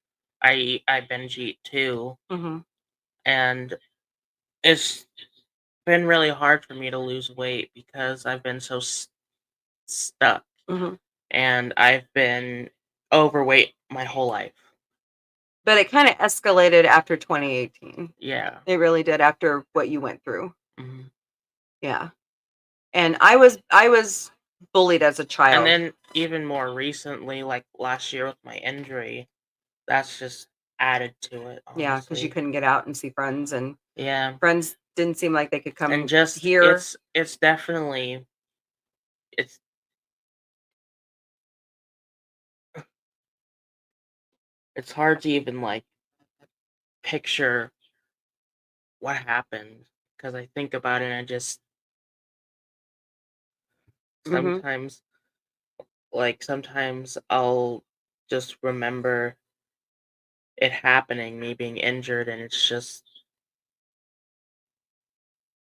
B: binge eat too. And it's been really hard for me to lose weight because I've been so stuck. And I've been overweight my whole life.
A: But it kind of escalated after 2018.
B: Yeah.
A: It really did, after what you went through. Yeah. And I was bullied as a child.
B: And then even more recently, like last year with my injury, that's just added to it. Honestly.
A: Yeah, because you couldn't get out and see friends, and friends didn't seem like they could come
B: and just
A: here.
B: It's definitely it's hard to even like picture what happened, because I think about it and I just sometimes I'll just remember it happening, me being injured, and it's just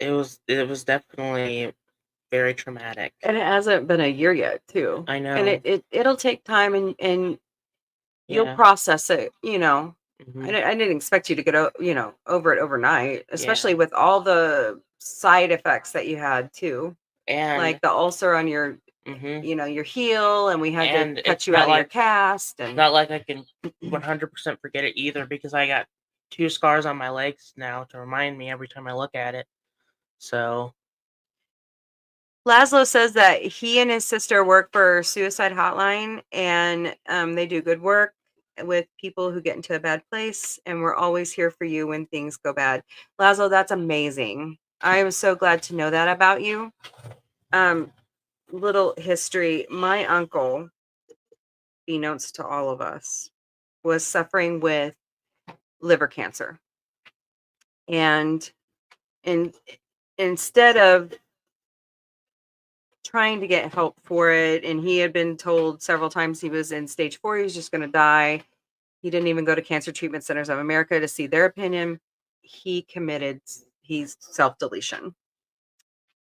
B: it was definitely very traumatic.
A: And it hasn't been a year yet, too.
B: I know.
A: And it'll take time, and you'll process it, I didn't expect you to get over it overnight, especially with all the side effects that you had too.
B: And
A: like the ulcer on your your heel, and we had
B: And
A: to cut
B: it's
A: you
B: not
A: out of your
B: like-
A: cast.
B: It's
A: And
B: not like I can 100% forget it either, because I got 2 scars on my legs now to remind me every time I look at it. So
A: Laszlo says that he and his sister work for Suicide Hotline, and they do good work with people who get into a bad place, and we're always here for you when things go bad. Laszlo, that's amazing. I am so glad to know that about you. Little history. My uncle, he notes to all of us, was suffering with liver cancer. And instead of trying to get help for it, and he had been told several times he was in stage 4, he was just going to die. He didn't even go to Cancer Treatment Centers of America to see their opinion. He's self-deletion.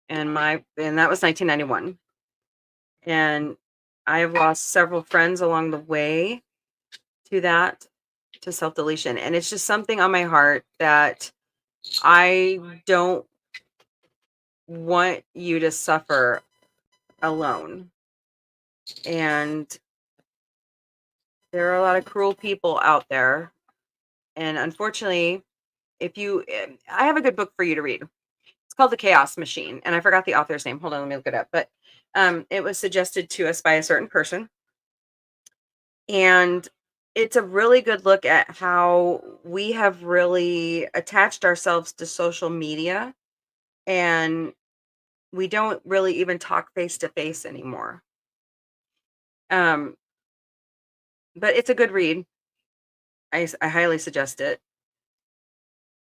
A: And that was 1991. And I have lost several friends along the way to self-deletion. And it's just something on my heart that I don't want you to suffer alone. And there are a lot of cruel people out there. And unfortunately, I have a good book for you to read. It's called The Chaos Machine. And I forgot the author's name. Hold on, let me look it up. But it was suggested to us by a certain person. And it's a really good look at how we have really attached ourselves to social media, and we don't really even talk face to face anymore. But it's a good read. I highly suggest it.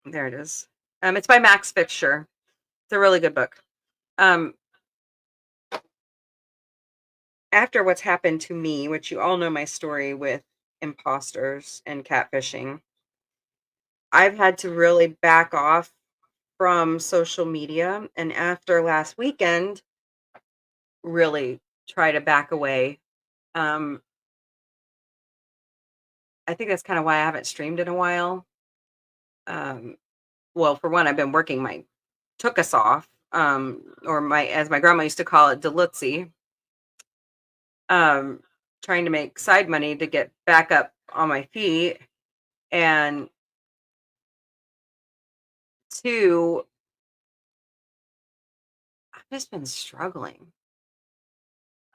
A: There it is. It's by Max Fichter. It's a really good book. After what's happened to me, which you all know my story with imposters and catfishing, I've had to really back off from social media. And after last weekend, really try to back away. I think that's kind of why I haven't streamed in a while. Well, for one, I've been working took us off. or as my grandma used to call it, Delutzi, trying to make side money to get back up on my feet. And two, I've just been struggling.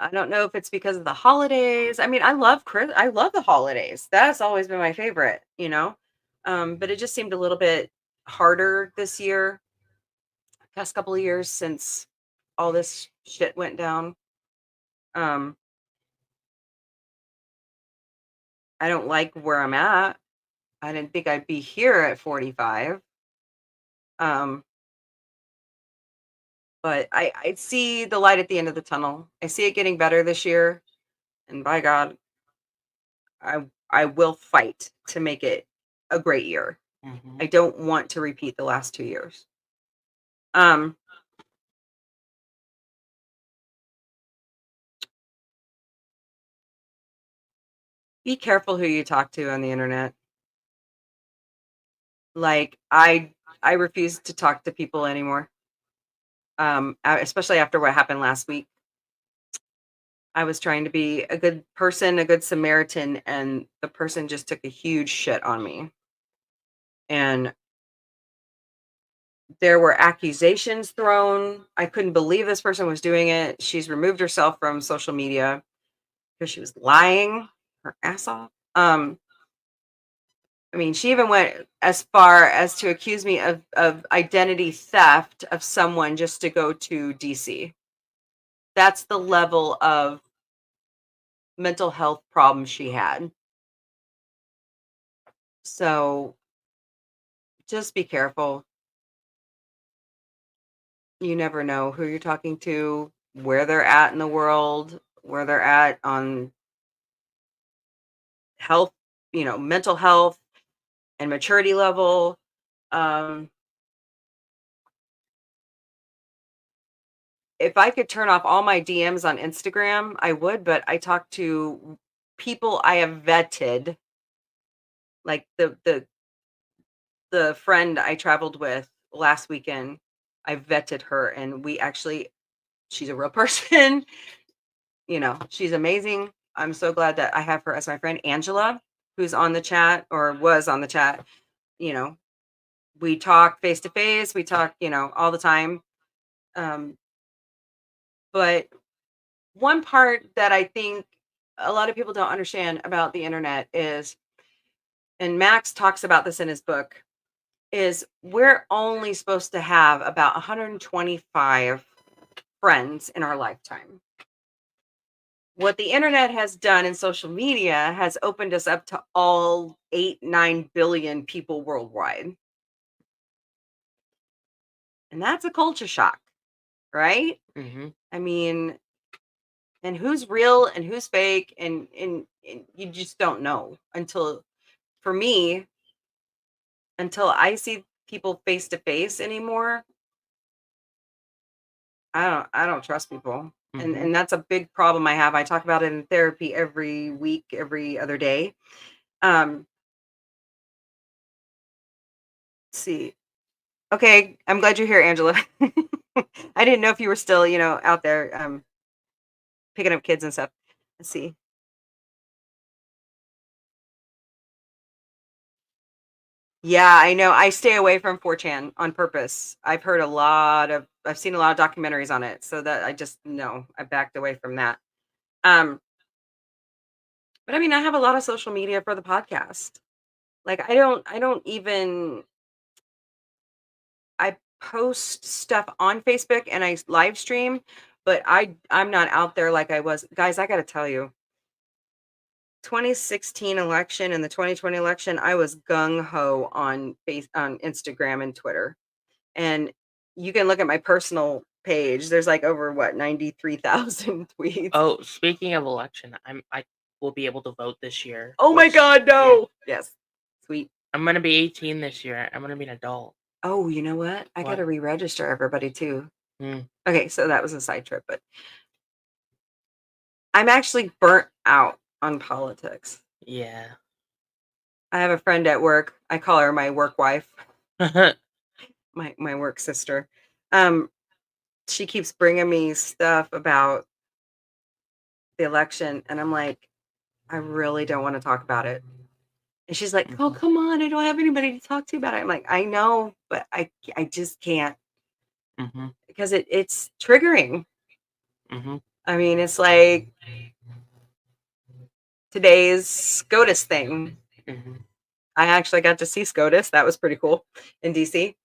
A: I don't know if it's because of the holidays. I mean, I love the holidays. That's always been my favorite, but it just seemed a little bit harder this year, past couple of years since all this shit went down. Um, I don't like where I'm at. I didn't think I'd be here at 45. But I see the light at the end of the tunnel. I see it getting better this year, and by God, I will fight to make it a great year. I don't want to repeat the last 2 years. Be careful who you talk to on the internet. Like I refuse to talk to people anymore. Especially after what happened last week. I was trying to be a good person, a good Samaritan, and the person just took a huge shit on me. And there were accusations thrown. I couldn't believe this person was doing it. She's removed herself from social media because she was lying her ass off. I mean, she even went as far as to accuse me of identity theft of someone just to go to DC. That's the level of mental health problems she had. So just be careful. You never know who you're talking to, where they're at in the world, where they're at on health, mental health and maturity level. If I could turn off all my DMs on Instagram, I would, but I talk to people I have vetted, like the friend I traveled with last weekend. I vetted her, and she's a real person. She's amazing. I'm so glad that I have her as my friend. Angela, who's on the chat or was on the chat, we talk face to face. We talk, all the time. But one part that I think a lot of people don't understand about the internet is, and Max talks about this in his book, is we're only supposed to have about 125 friends in our lifetime. What the internet has done in social media has opened us up to all 8-9 billion people worldwide. And that's a culture shock, right? I mean, and who's real and who's fake, and you just don't know until I see people face to face anymore. I don't trust people. And that's a big problem I have. I talk about it in therapy every week, every other day. Let's see. Okay, I'm glad you're here, Angela. I didn't know if you were still, out there picking up kids and stuff. Let's see. Yeah, I know. I stay away from 4chan on purpose. I've seen a lot of documentaries on it, so that I just know I backed away from that. But I mean, I have a lot of social media for the podcast. Like I post stuff on Facebook and I live stream, but I'm not out there like I was. Guys, I got to tell you, 2016 election and the 2020 election, I was gung ho on Instagram and Twitter. And you can look at my personal page. There's like over 93,000 tweets.
B: Oh, speaking of election, I will be able to vote this year.
A: Oh my God, no. Yeah. Yes. Sweet.
B: I'm gonna be 18 this year. I'm gonna be an adult.
A: Oh, you know what? I got to re-register everybody too.
B: Hmm.
A: Okay, so that was a side trip, but I'm actually burnt out on politics.
B: Yeah.
A: I have a friend at work. I call her my work wife. my work sister. she keeps bringing me stuff about the election, and I'm like, I really don't want to talk about it. And she's like, oh, come on, I don't have anybody to talk to about it. I'm like, I know, but I just can't because it's triggering. I mean, it's like today's SCOTUS thing. I actually got to see SCOTUS. That was pretty cool in DC.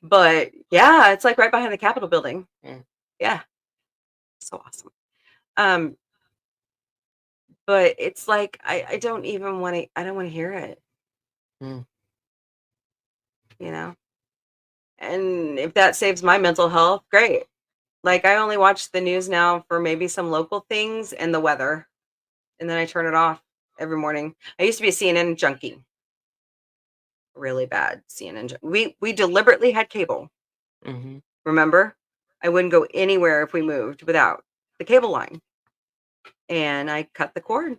A: But yeah, it's like right behind the Capitol building. Yeah. So awesome. But it's like I don't even want to, I don't want to hear it. You know? And if that saves my mental health, great. Like I only watch the news now for maybe some local things and the weather. And then I turn it off every morning. I used to be a CNN junkie. Really bad CNN. We deliberately had cable. Remember? I wouldn't go anywhere if we moved without the cable line. And I cut the cord.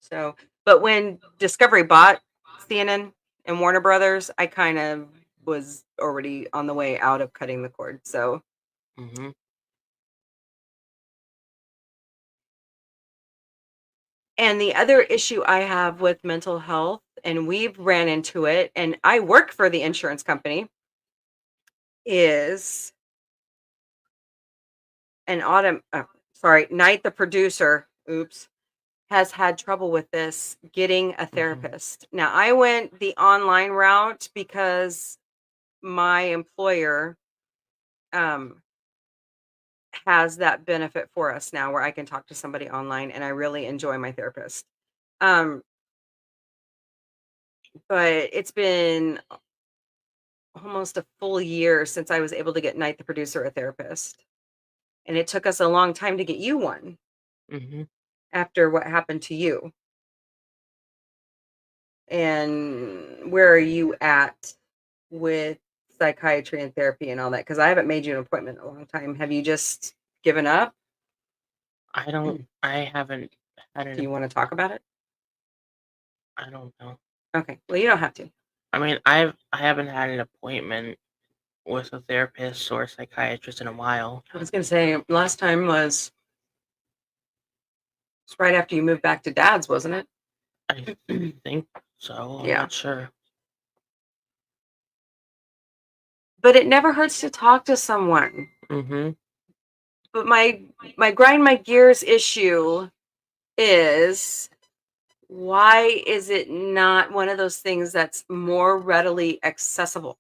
A: So, but when Discovery bought CNN and Warner Brothers, I kind of was already on the way out of cutting the cord. So, and the other issue I have with mental health, and we've ran into it, and I work for the insurance company, is Knight, the producer, has had trouble with this getting a therapist. Now, I went the online route because my employer has that benefit for us now where I can talk to somebody online, and I really enjoy my therapist. But it's been almost a full year since I was able to get Knight, the producer, a therapist. And it took us a long time to get you one after what happened to you. And where are you at with psychiatry and therapy and all that? Because I haven't made you an appointment in a long time. Have you just given up?
B: I haven't had it.
A: Do you want to talk about it?
B: I don't know.
A: Okay. Well, you don't have to.
B: I mean, I haven't had an appointment with a therapist or a psychiatrist in a while.
A: I was going to say last time was right after you moved back to Dad's, wasn't it?
B: I think so. I'm
A: Yeah.
B: not sure.
A: But it never hurts to talk to someone. But my grind my gears issue is, why is it not one of those things that's more readily accessible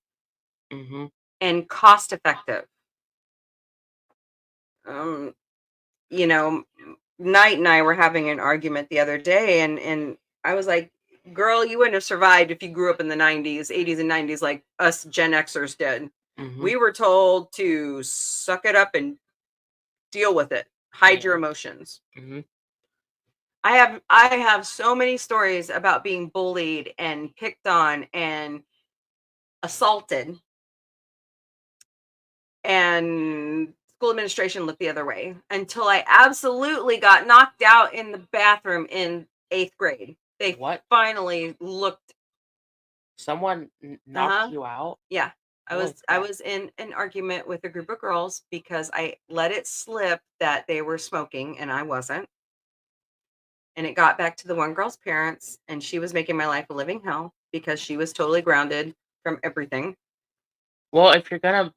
A: and cost effective? You know, Knight and I were having an argument the other day, and I was like, girl, you wouldn't have survived if you grew up in the 90s, 80s and 90s like us Gen Xers did. We were told to suck it up and deal with it. Hide your emotions. I have so many stories about being bullied and picked on and assaulted, and school administration looked the other way until I absolutely got knocked out in the bathroom in 8th grade. They finally looked.
B: Someone knocked you out?
A: Yeah. I was in an argument with a group of girls because I let it slip that they were smoking and I wasn't. And it got back to the one girl's parents, and she was making my life a living hell because she was totally grounded from everything.
B: Well, if you're going to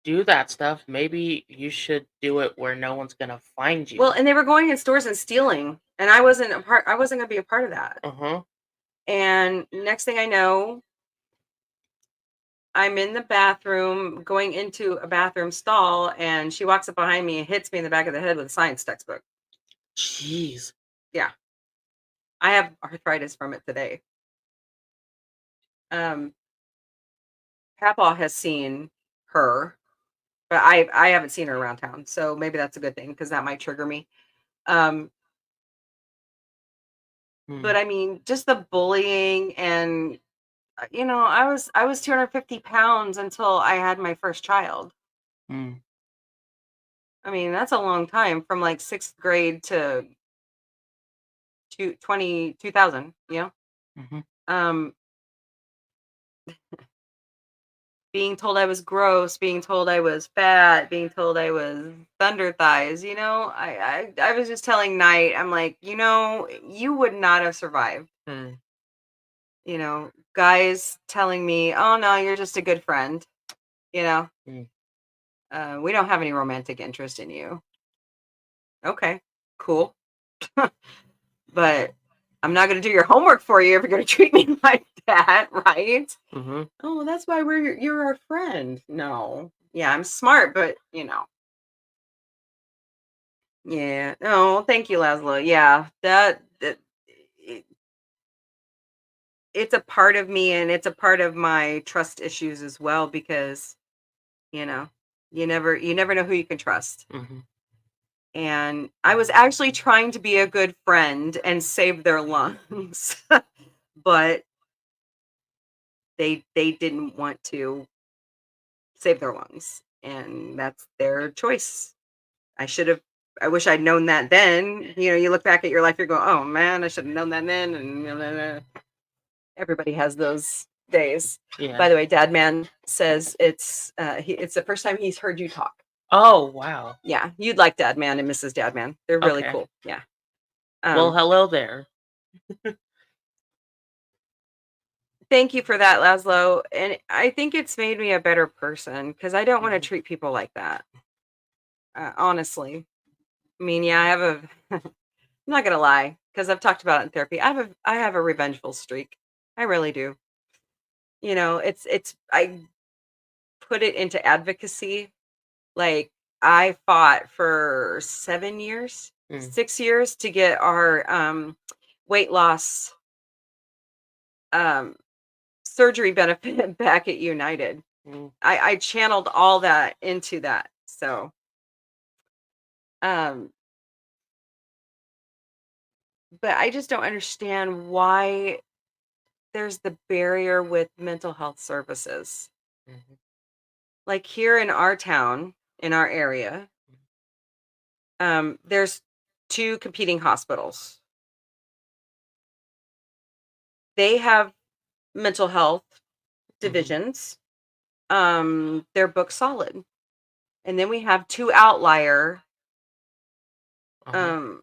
B: do that stuff, maybe you should do it where no one's going to find you.
A: Well, and they were going in stores and stealing, and I wasn't going to be a part of that. And next thing I know, I'm in the bathroom, going into a bathroom stall, and she walks up behind me and hits me in the back of the head with a science textbook.
B: Jeez.
A: Yeah. I have arthritis from it today. Papaw has seen her, but I haven't seen her around town, so maybe that's a good thing because that might trigger me. But I mean, just the bullying, and I was 250 pounds until I had my first child. I mean, that's a long time from like 6th grade to 2000, being told I was gross, being told I was fat, being told I was thunder thighs. I was just telling Knight, I'm like, you would not have survived. Guys telling me, oh no, you're just a good friend. We don't have any romantic interest in you. Okay, cool. But I'm not going to do your homework for you if you're going to treat me like that, right?
B: Mm-hmm.
A: Oh, that's why you're our friend. No. Yeah, I'm smart, but Yeah. Oh, thank you, Laszlo. Yeah, it's a part of me, and it's a part of my trust issues as well, because you never know who you can trust.
B: Mm-hmm.
A: And I was actually trying to be a good friend and save their lungs, but they didn't want to save their lungs, and that's their choice. I wish I'd known that then. You look back at your life, you're going, oh man, I should have known that then. And everybody has those days.
B: Yeah.
A: By the way, Dad Man says it's the first time he's heard you talk.
B: Oh, wow.
A: Yeah, you'd like Dad Man and Mrs. Dad Man. They're really
B: Okay.
A: cool. Yeah.
B: Well, hello there.
A: Thank you for that, Laszlo. And I think it's made me a better person, because I don't want to treat people like that. Honestly. I mean, yeah, I have I'm not going to lie, because I've talked about it in therapy. I have a revengeful streak. I really do. I put it into advocacy. Like, I fought for 7 years, 6 years to get our weight loss surgery benefit back at United. I channeled all that into that. So, but I just don't understand why there's the barrier with mental health services. Like here in our town, in our area, there's 2 competing hospitals. They have mental health divisions. They're booked solid. And then we have 2 outlier, I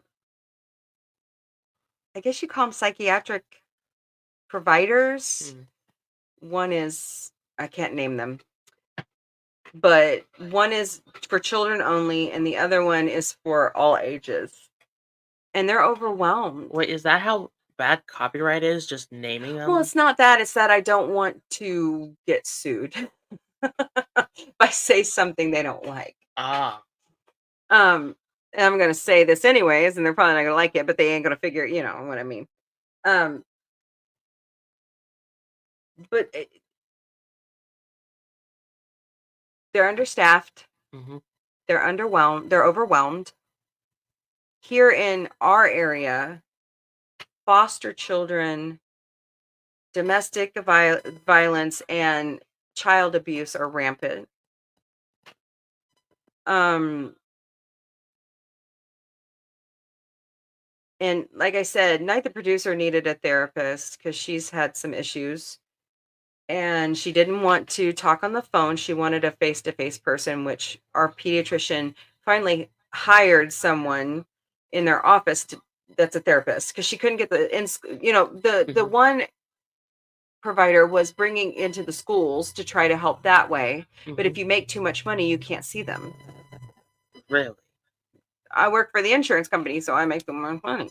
A: guess you call them psychiatric providers. One is, I can't name them, but one is for children only, and the other one is for all ages. And they're overwhelmed.
B: Wait, is that how bad copyright is? Just naming them?
A: Well, it's not that. It's that I don't want to get sued if I say something they don't like. And I'm going to say this anyways, and they're probably not going to like it, but they ain't going to figure, what I mean. But they're understaffed. They're underwhelmed. They're overwhelmed. Here in our area, foster children, domestic violence, and child abuse are rampant. And like I said, Night the producer needed a therapist because she's had some issues. And she didn't want to talk on the phone. She wanted a face-to-face person, which our pediatrician finally hired someone in their office that's a therapist, because she couldn't get the one provider was bringing into the schools to try to help that way. But if you make too much money, you can't see them.
B: Really?
A: I work for the insurance company, so I make the more money.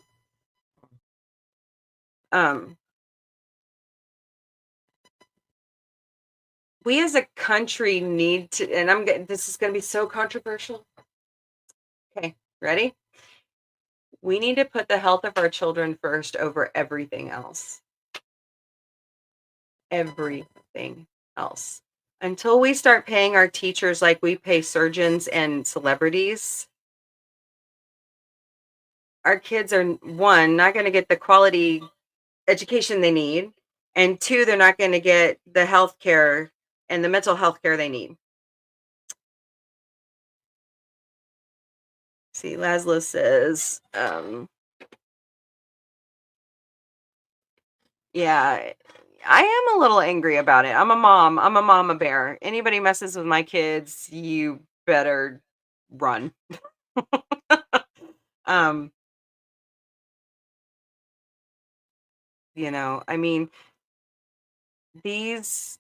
A: We as a country need to, and this is going to be so controversial. Okay, ready? We need to put the health of our children first over everything else. Everything else. Until we start paying our teachers like we pay surgeons and celebrities, our kids are, 1, not going to get the quality education they need, and 2, they're not going to get the health care and the mental health care they need. See, Laszlo says, yeah, I am a little angry about it. I'm a mom. I'm a mama bear. Anybody messes with my kids, you better run. um, I mean, these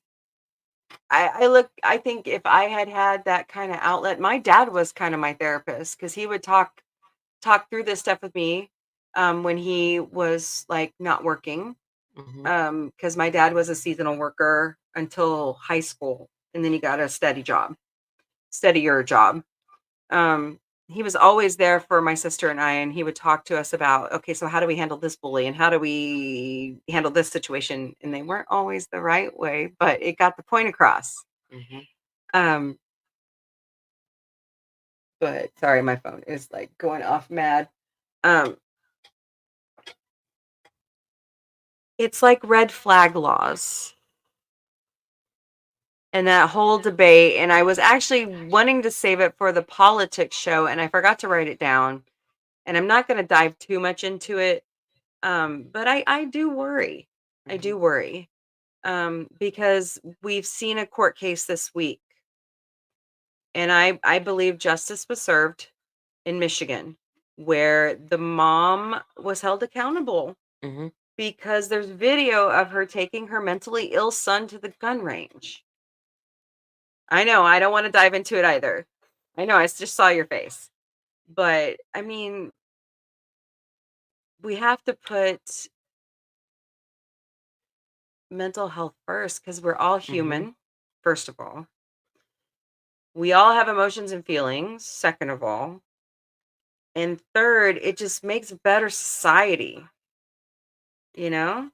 A: I think if I had that kind of outlet, my dad was kind of my therapist because he would talk through this stuff with me when he was like not working. Because my dad was a seasonal worker until high school, and then he got a steadier job. Um, he was always there for my sister and I, and he would talk to us about, okay, so how do we handle this bully and how do we handle this situation? And they weren't always the right way, but it got the point across. Um, but sorry, my phone is like going off mad. It's like red flag laws and that whole debate. And I was actually wanting to save it for the politics show, and I forgot to write it down. And I'm not going to dive too much into it. But I do worry. I do worry. Because we've seen a court case this week, and I believe justice was served in Michigan, where the mom was held accountable because there's video of her taking her mentally ill son to the gun range. I know, I don't want to dive into it either. I know, I just saw your face. But I mean, we have to put mental health first because we're all human, first of all. We all have emotions and feelings, second of all. And third, it just makes a better society, you know?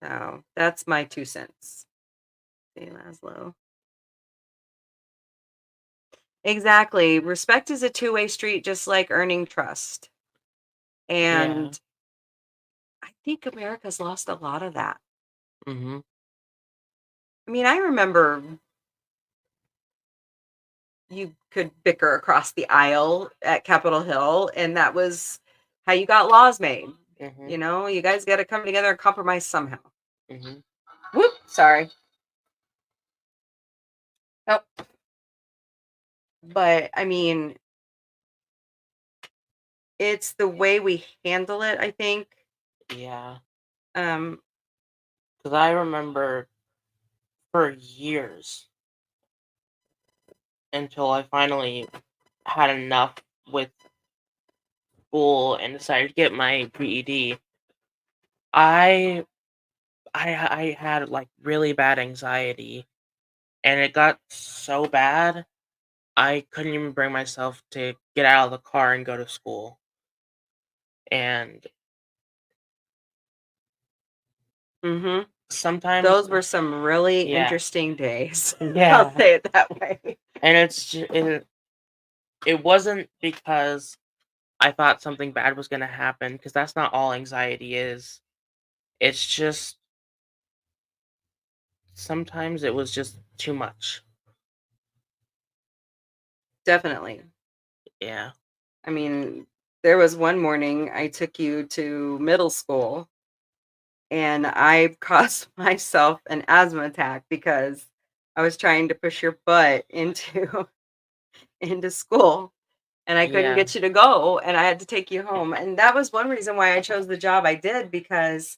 A: So that's my 2 cents. Say Laszlo. Exactly. Respect is a two-way street, just like earning trust. And I think America's lost a lot of that. I mean, I remember you could bicker across the aisle at Capitol Hill, and that was how you got laws made. You guys got to come together and compromise somehow. Whoop, sorry. Nope. But I mean, it's the way we handle it, I think.
B: Yeah. Because I remember for years until I finally had enough with school and decided to get my GED. I had like really bad anxiety, and it got so bad I couldn't even bring myself to get out of the car and go to school. And sometimes
A: those were some really interesting days.
B: Yeah.
A: I'll say it that way.
B: And it's just, it wasn't because I thought something bad was going to happen, because that's not all anxiety is. It's just sometimes it was just too much.
A: Definitely.
B: Yeah.
A: I mean, there was one morning I took you to middle school, and I caused myself an asthma attack because I was trying to push your butt into school, and I couldn't get you to go, and I had to take you home. And that was one reason why I chose the job I did, because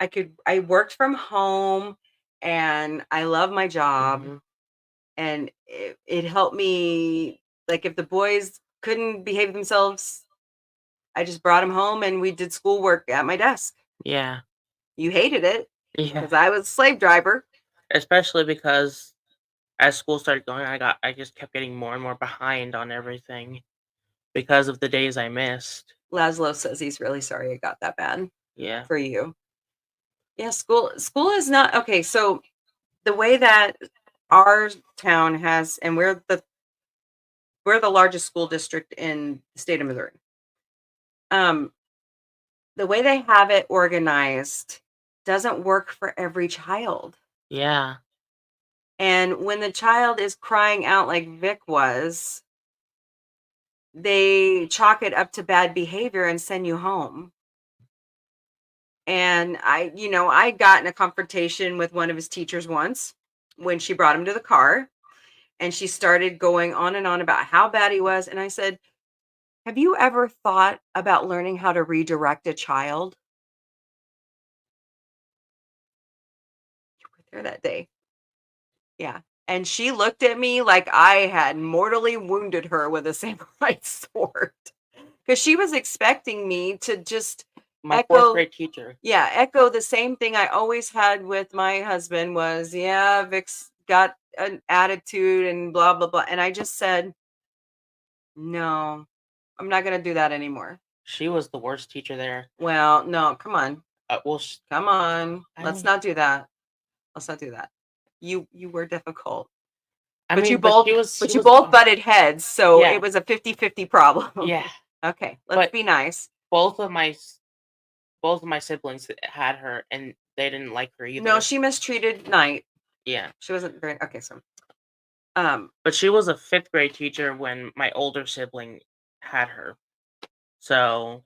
A: I worked from home, and I love my job. And it helped me. Like, if the boys couldn't behave themselves, I just brought them home and we did schoolwork at my desk.
B: Yeah.
A: You hated it
B: Yeah.
A: because I was a slave driver.
B: Especially because as school started going, I just kept getting more and more behind on everything because of the days I missed.
A: Laszlo says he's really sorry it got that bad.
B: Yeah.
A: For you. Yeah, school is not okay. So the way that our town has, and we're the largest school district in the state of Missouri. The way they have it organized doesn't work for every child.
B: Yeah.
A: And when the child is crying out like Vic was, they chalk it up to bad behavior and send you home. And I got in a confrontation with one of his teachers once when she brought him to the car, and she started going on and on about how bad he was. And I said, have you ever thought about learning how to redirect a child? You were there that day. Yeah. And she looked at me like I had mortally wounded her with a samurai sword. Because she was expecting me to just
B: My
A: echo,
B: fourth grade teacher.
A: yeah, echo the same thing I always had with my husband was, yeah, Vic's got an attitude and blah, blah, blah. And I just said, no, I'm not going to do that anymore.
B: She was the worst teacher there.
A: Well, no, come on.
B: Well,
A: Come on.
B: I
A: Let's
B: mean-
A: not do that. Let's not do that. You were difficult.
B: I
A: But
B: mean,
A: you both
B: she was
A: both butted heads, so
B: Yeah.
A: it was a 50-50 problem.
B: Yeah,
A: Okay, let's
B: But-
A: be nice.
B: both of my siblings had her, and they didn't like her either.
A: No, she mistreated Knight.
B: Yeah,
A: She wasn't very okay, so
B: but she was a fifth grade teacher when my older sibling had her. So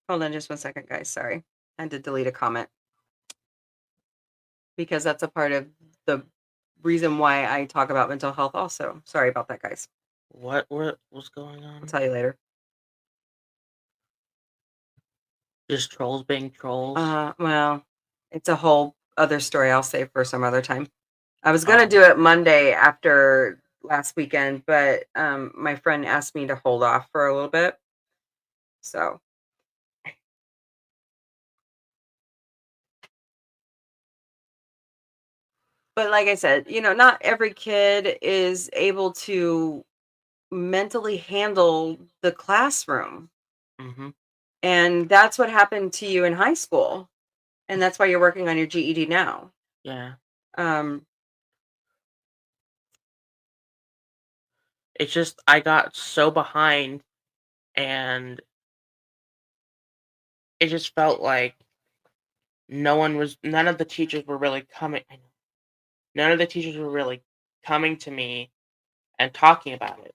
A: hold on just 1 second, guys. Sorry. I had to delete a comment. Because that's a part of the reason why I talk about mental health also. Sorry about that, guys.
B: what was going on?
A: I'll tell you later.
B: Just trolls being trolls.
A: Well, it's a whole other story I'll save for some other time. I was gonna do it Monday after last weekend, but my friend asked me to hold off for a little bit. So but like I said, not every kid is able to mentally handle the classroom.
B: Mm-hmm.
A: And that's what happened to you in high school. And that's why you're working on your GED now.
B: Yeah,
A: Um,
B: it's just I got so behind, and it just felt like none of the teachers were really coming. None of the teachers were really coming to me and talking about it.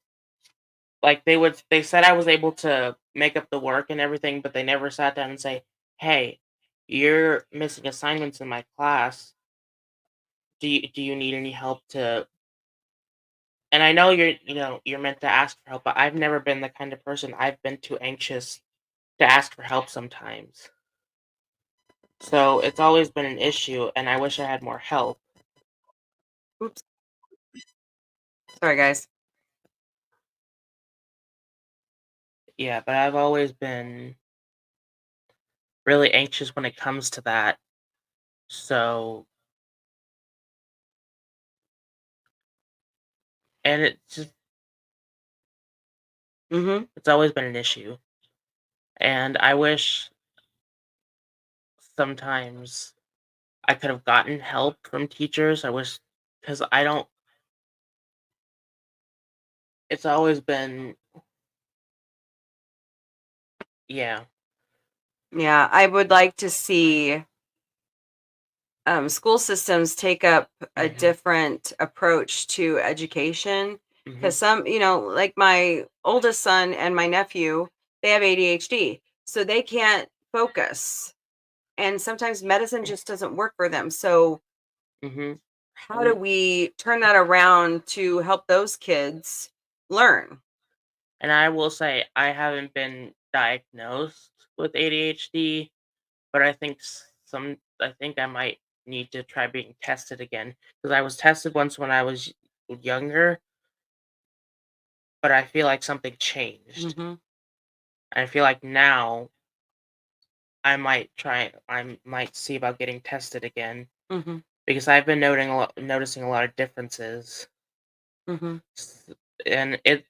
B: Like they said I was able to make up the work and everything, but they never sat down and say, "Hey, you're missing assignments in my class. Do you need any help to?" And I know you're meant to ask for help, but I've never been the kind of person. I've been too anxious to ask for help sometimes. So it's always been an issue, and I wish I had more help.
A: oops. Sorry, guys.
B: Yeah, but I've always been really anxious when it comes to that. So, and
A: Mm-hmm.
B: it's always been an issue. And I wish sometimes I could have gotten help from teachers. I wish, because I don't, it's always been, yeah.
A: Yeah, I would like to see school systems take up a
B: Mhm.
A: different approach to education.
B: Mhm.
A: Because some, like my oldest son and my nephew, they have ADHD, so they can't focus. And sometimes medicine just doesn't work for them. So
B: Mhm.
A: how do we turn that around to help those kids learn?
B: And I will say, I haven't been diagnosed with ADHD, but I think I might need to try being tested again, because I was tested once when I was younger, but I feel like something changed.
A: Mm-hmm.
B: I feel like now I might see about getting tested again,
A: Mm-hmm.
B: because I've been noticing a lot of differences.
A: Mm-hmm.
B: And the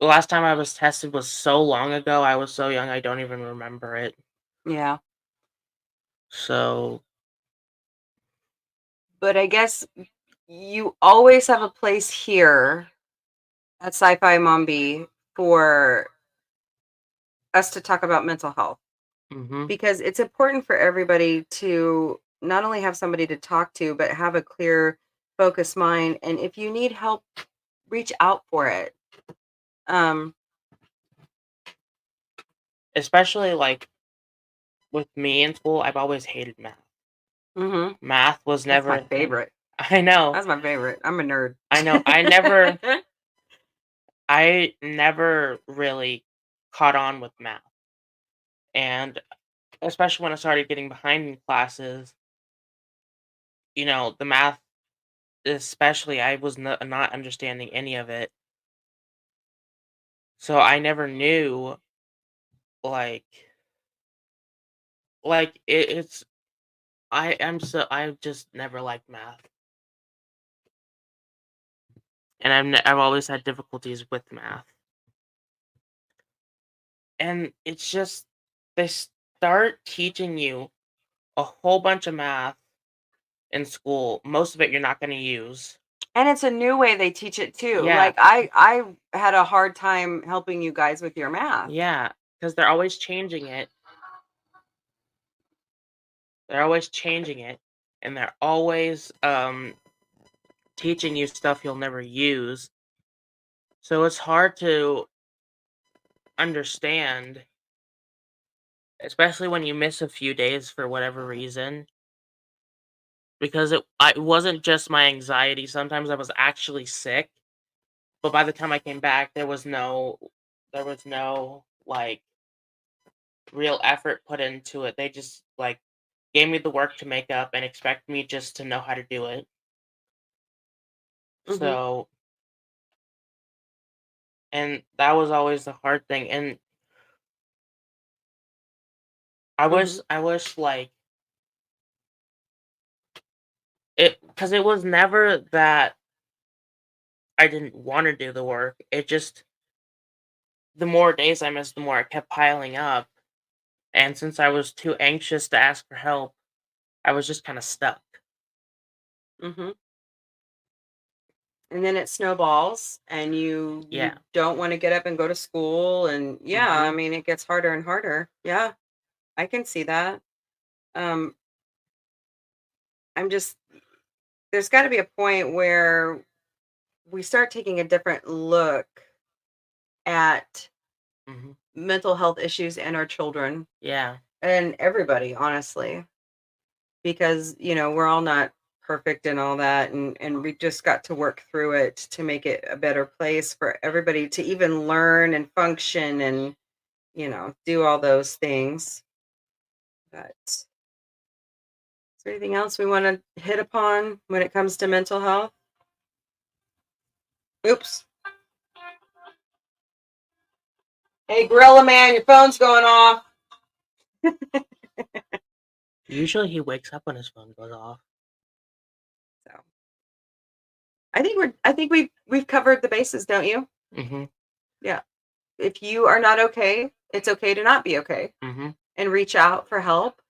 B: last time I was tested was so long ago. I was so young, I don't even remember it.
A: Yeah.
B: So,
A: But I guess you always have a place here at Sci Fi Mombie for us to talk about mental health,
B: mhm.
A: because it's important for everybody to not only have somebody to talk to, but have a clear, focused mind. And if you need help, reach out for it. Um,
B: Especially like with me in school, I've always hated math.
A: mhm.
B: Math was
A: That's
B: never
A: my
B: a thing.
A: favorite.
B: I know.
A: That's my favorite. I'm a nerd.
B: I know. I never really caught on with math. And especially when I started getting behind in classes, the math, especially, I was not understanding any of it. So I never knew, like, it's, I've just never liked math. And I've always had difficulties with math. And it's just, they start teaching you a whole bunch of math in school. Most of it you're not going to use.
A: And it's a new way they teach it too.
B: Yeah.
A: Like I had a hard time helping you guys with your math.
B: Yeah, because they're always changing it. They're always changing it, and they're always teaching you stuff you'll never use. So it's hard to understand, especially when you miss a few days for whatever reason. Because it wasn't just my anxiety. Sometimes I was actually sick, but by the time I came back, there was no like real effort put into it. They just like gave me the work to make up and expect me just to know how to do it.
A: Mhm.
B: So, and that was always the hard thing. And I wish like because it was never that I didn't want to do the work. It just, the more days I missed, the more it kept piling up. And since I was too anxious to ask for help, I was just kind of stuck.
A: Mhm. And then it snowballs and you
B: Yeah.
A: don't want to get up and go to school and I
B: Mhm.
A: mean it gets harder and harder. Yeah. I can see that. Um I'm just there's got to be a point where we start taking a different look at
B: Mhm.
A: mental health issues in our children
B: Yeah.
A: and everybody, honestly, because we're all not perfect and all that, and we just got to work through it to make it a better place for everybody to even learn and function and do all those things. But is there anything else we want to hit upon when it comes to mental health? Oops. Hey, Gorilla Man, your phone's going off.
B: Usually he wakes up when his phone goes off.
A: So I think we've covered the bases, don't you?
B: Mhm.
A: Yeah. If you are not okay, it's okay to not be okay,
B: Mhm.
A: and reach out for help.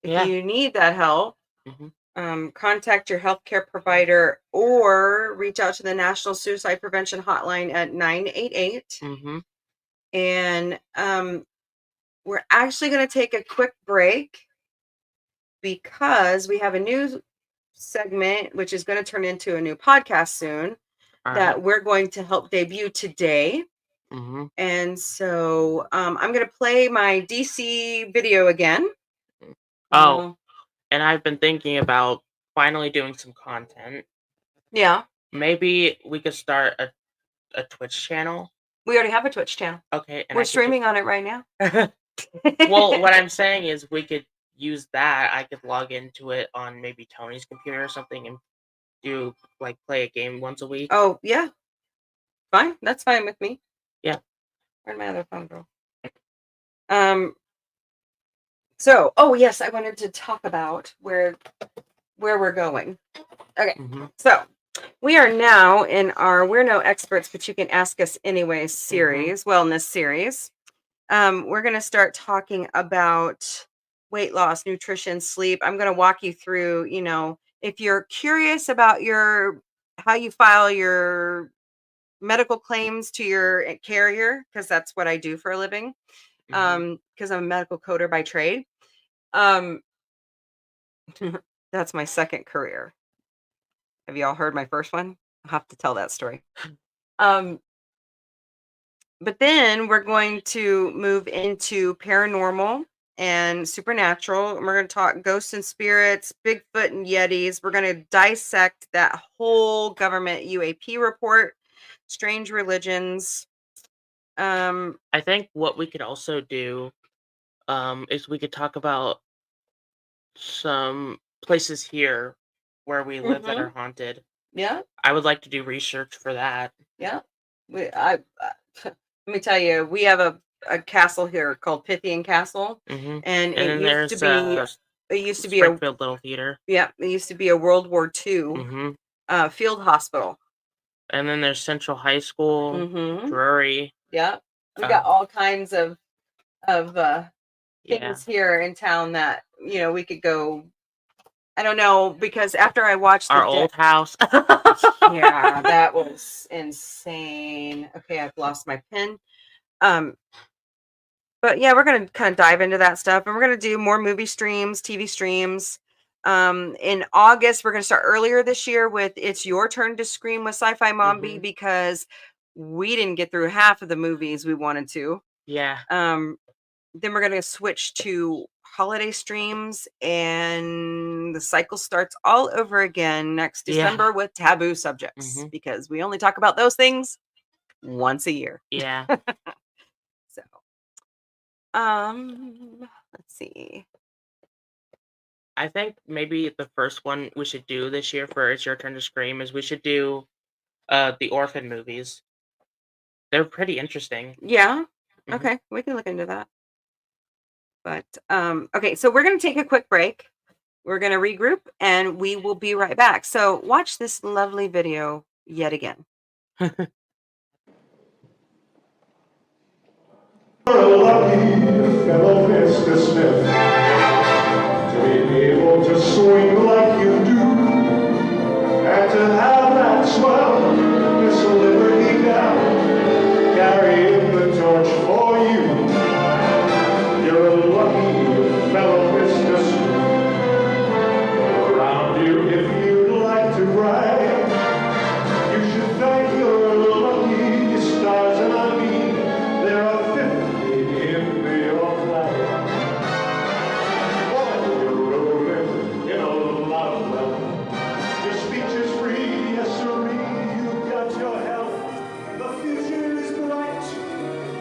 A: If
B: Yeah.
A: you need that help,
B: Mhm.
A: contact your healthcare provider or reach out to the National Suicide Prevention Hotline at 988.
B: Mhm.
A: And we're actually going to take a quick break because we have a new segment, which is going to turn into a new podcast soon,
B: All
A: that
B: right.
A: we're going to help debut today.
B: Mhm.
A: And so I'm going to play my DC video again.
B: Oh, and I've been thinking about finally doing some content.
A: Yeah.
B: Maybe we could start a Twitch channel.
A: We already have a Twitch channel.
B: Okay, and
A: We're streaming on it right now.
B: Well, what I'm saying is we could use that. I could log into it on maybe Tony's computer or something and do play a game once a week.
A: Oh, yeah. Fine. That's fine with me.
B: Yeah.
A: Where'd my other phone go? So, oh yes, I wanted to talk about where we're going. Okay.
B: Mhm.
A: So, we are now in our We're No Experts, but You Can Ask Us Anyway series, wellness series. We're going to start talking about weight loss, nutrition, sleep. I'm going to walk you through, if you're curious about how you file your medical claims to your carrier, because that's what I do for a living, because I'm a medical coder by trade. That's my second career. Have you all heard my first one? I'll have to tell that story. But then we're going to move into paranormal and supernatural. And we're going to talk ghosts and spirits, Bigfoot and Yetis. We're going to dissect that whole government UAP report, strange religions.
B: I think what we could also do is we could talk about some places here where we live that are haunted.
A: Yeah.
B: I would like to do research for that.
A: Yeah. Let me tell you, we have a castle here called Pythian Castle,
B: Mm-hmm.
A: and
B: then
A: it used to be a
B: Springfield Little Theater.
A: Yeah, it used to be a World War II
B: Mm-hmm.
A: Field hospital.
B: And then there's Central High School,
A: Mm-hmm.
B: Drury.
A: Yeah, we got all kinds of
B: Yeah.
A: things here in town that we could go. I don't know, because after I watched
B: Our old house.
A: yeah, that was insane. Okay, I've lost my pen. But yeah, we're gonna kind of dive into that stuff, and we're gonna do more movie streams, TV streams. In August, we're gonna start earlier this year with "It's Your Turn to Scream" with Sci Fi Mombie because we didn't get through half of the movies we wanted to.
B: Yeah.
A: Then we're gonna switch to holiday streams, and the cycle starts all over again next December with taboo subjects because we only talk about those things once a year.
B: Yeah.
A: So, let's see.
B: I think maybe the first one we should do this year for It's Your Turn to Scream is we should do the orphan movies. They're pretty interesting.
A: Yeah. Okay, we can look into that. But okay, so we're going to take a quick break. We're going to regroup and we will be right back. So watch this lovely video yet again.
D: You're a lucky fellow, Mr. Smith, to be able to swing like you do, and to have that swell, Miss Liberty down, carrying the torch for you. You're a lucky fellow, Mr. Smith. Around you, if you'd like to brag, you should thank your lucky stars, and I mean there are 50 in your flag. While you're rolling in a lot of wealth, your speech is free, yes sirree, you've got your health. The future is bright.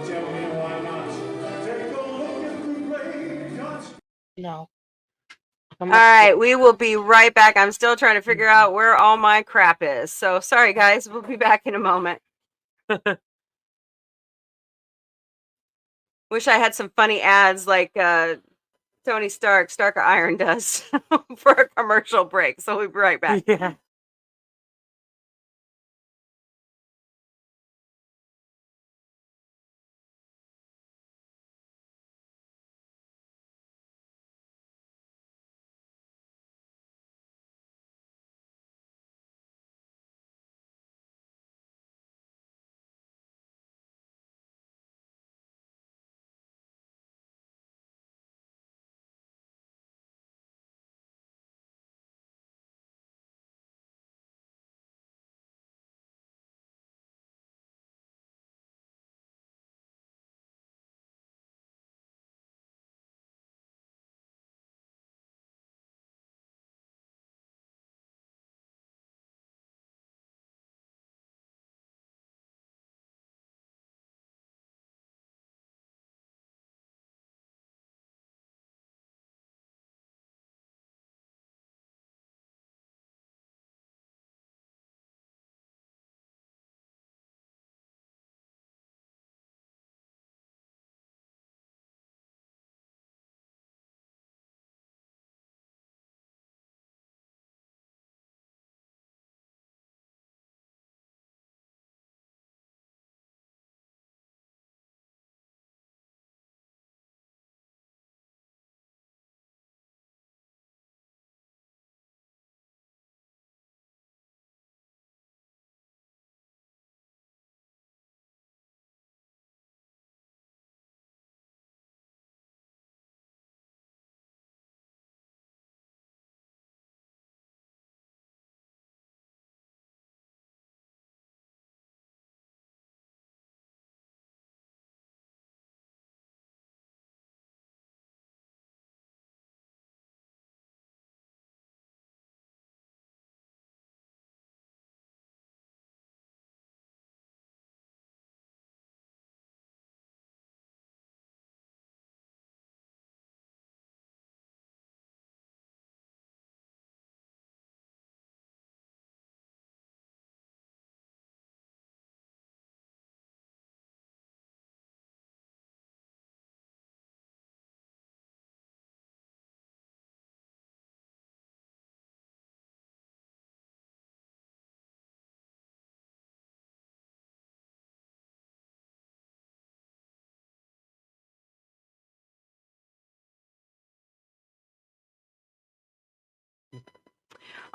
D: Tell me why not? Take a look at the graveyards.
B: No.
A: All right, we will be right back. I'm still trying to figure out where all my crap is. So sorry, guys. We'll be back in a moment. Wish I had some funny ads like Tony Stark of Iron does for a commercial break. So we'll be right back.
B: Yeah.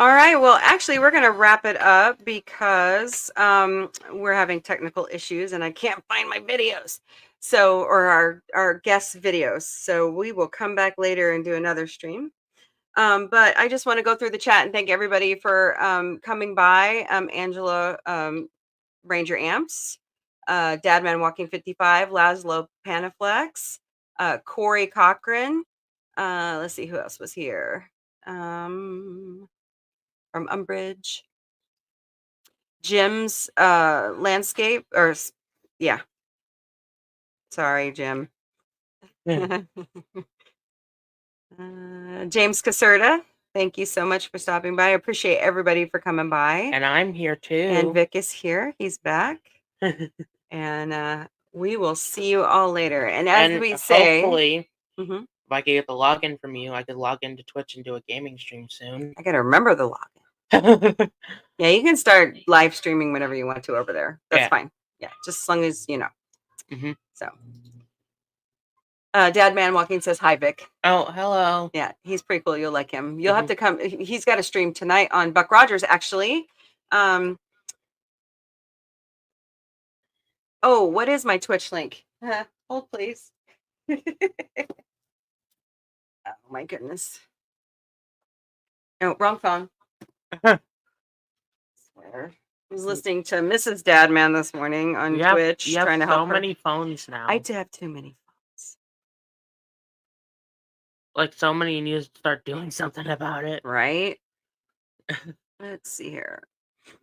A: All right. Well, actually, we're going to wrap it up because we're having technical issues and I can't find my videos. So, or our guest videos. So we will come back later and do another stream. But I just want to go through the chat and thank everybody for coming by. Angela Ranger Amps, Dadman Walking 55, Laszlo Panaflex, Corey Cochran. Let's see who else was here. From Umbridge. Jim's landscape, or yeah. Sorry, Jim. James Caserta, thank you so much for stopping by. I appreciate everybody for coming by.
B: And I'm here too.
A: And Vic is here. He's back. And we will see you all later. And as we say,
B: hopefully, if I can get the login from you, I could log into Twitch and do a gaming stream soon.
A: I got to remember the login. Yeah, you can start live streaming whenever you want to over there. That's fine. Yeah, just as long as you know. So, Dad Man Walking says hi, Vic.
B: Oh, hello.
A: Yeah, he's pretty cool. You'll like him. You'll have to come. He's got a stream tonight on Buck Rogers, actually. Oh, what is my Twitch link? Hold, please. Oh, my goodness. Oh, wrong phone. I was listening to Mrs. Dadman this morning on Twitch, trying to help her.
B: So many phones now.
A: I do have too many phones.
B: Like so many, you need to start doing something about it.
A: Right? Let's see here. If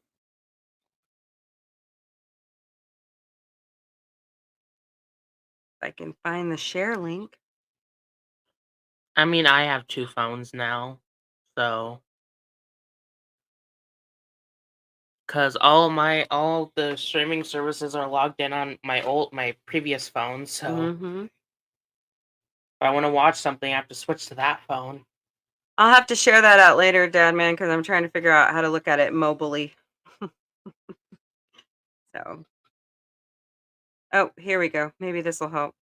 A: I can find the share link.
B: I mean, I have 2 phones now, so because all the streaming services are logged in on my previous phone, so if I want to watch something, I have to switch to that phone.
A: I'll have to share that out later, Dadman, because I'm trying to figure out how to look at it mobily. So, oh, here we go. Maybe this will help.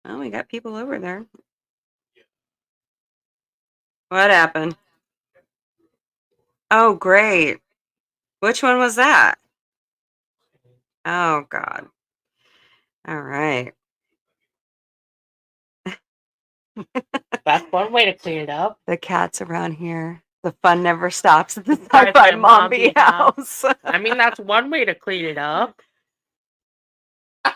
A: Oh, we got people over there. What happened? Oh, great. Which one was that? Oh, God. All right.
B: That's one way to clean it up.
A: The cats around here. The fun never stops at the Sci Fi Mombie house.
B: I mean, that's one way to clean it up.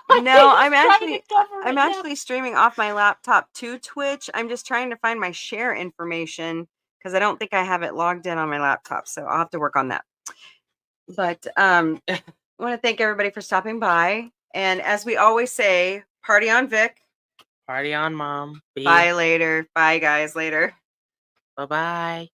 A: No, I'm actually streaming off my laptop to Twitch. I'm just trying to find my share information because I don't think I have it logged in on my laptop. So I'll have to work on that. But I want to thank everybody for stopping by. And as we always say, party on, Vic.
B: Party on, Mom.
A: Bye later. Bye, guys. Later.
B: Bye-bye.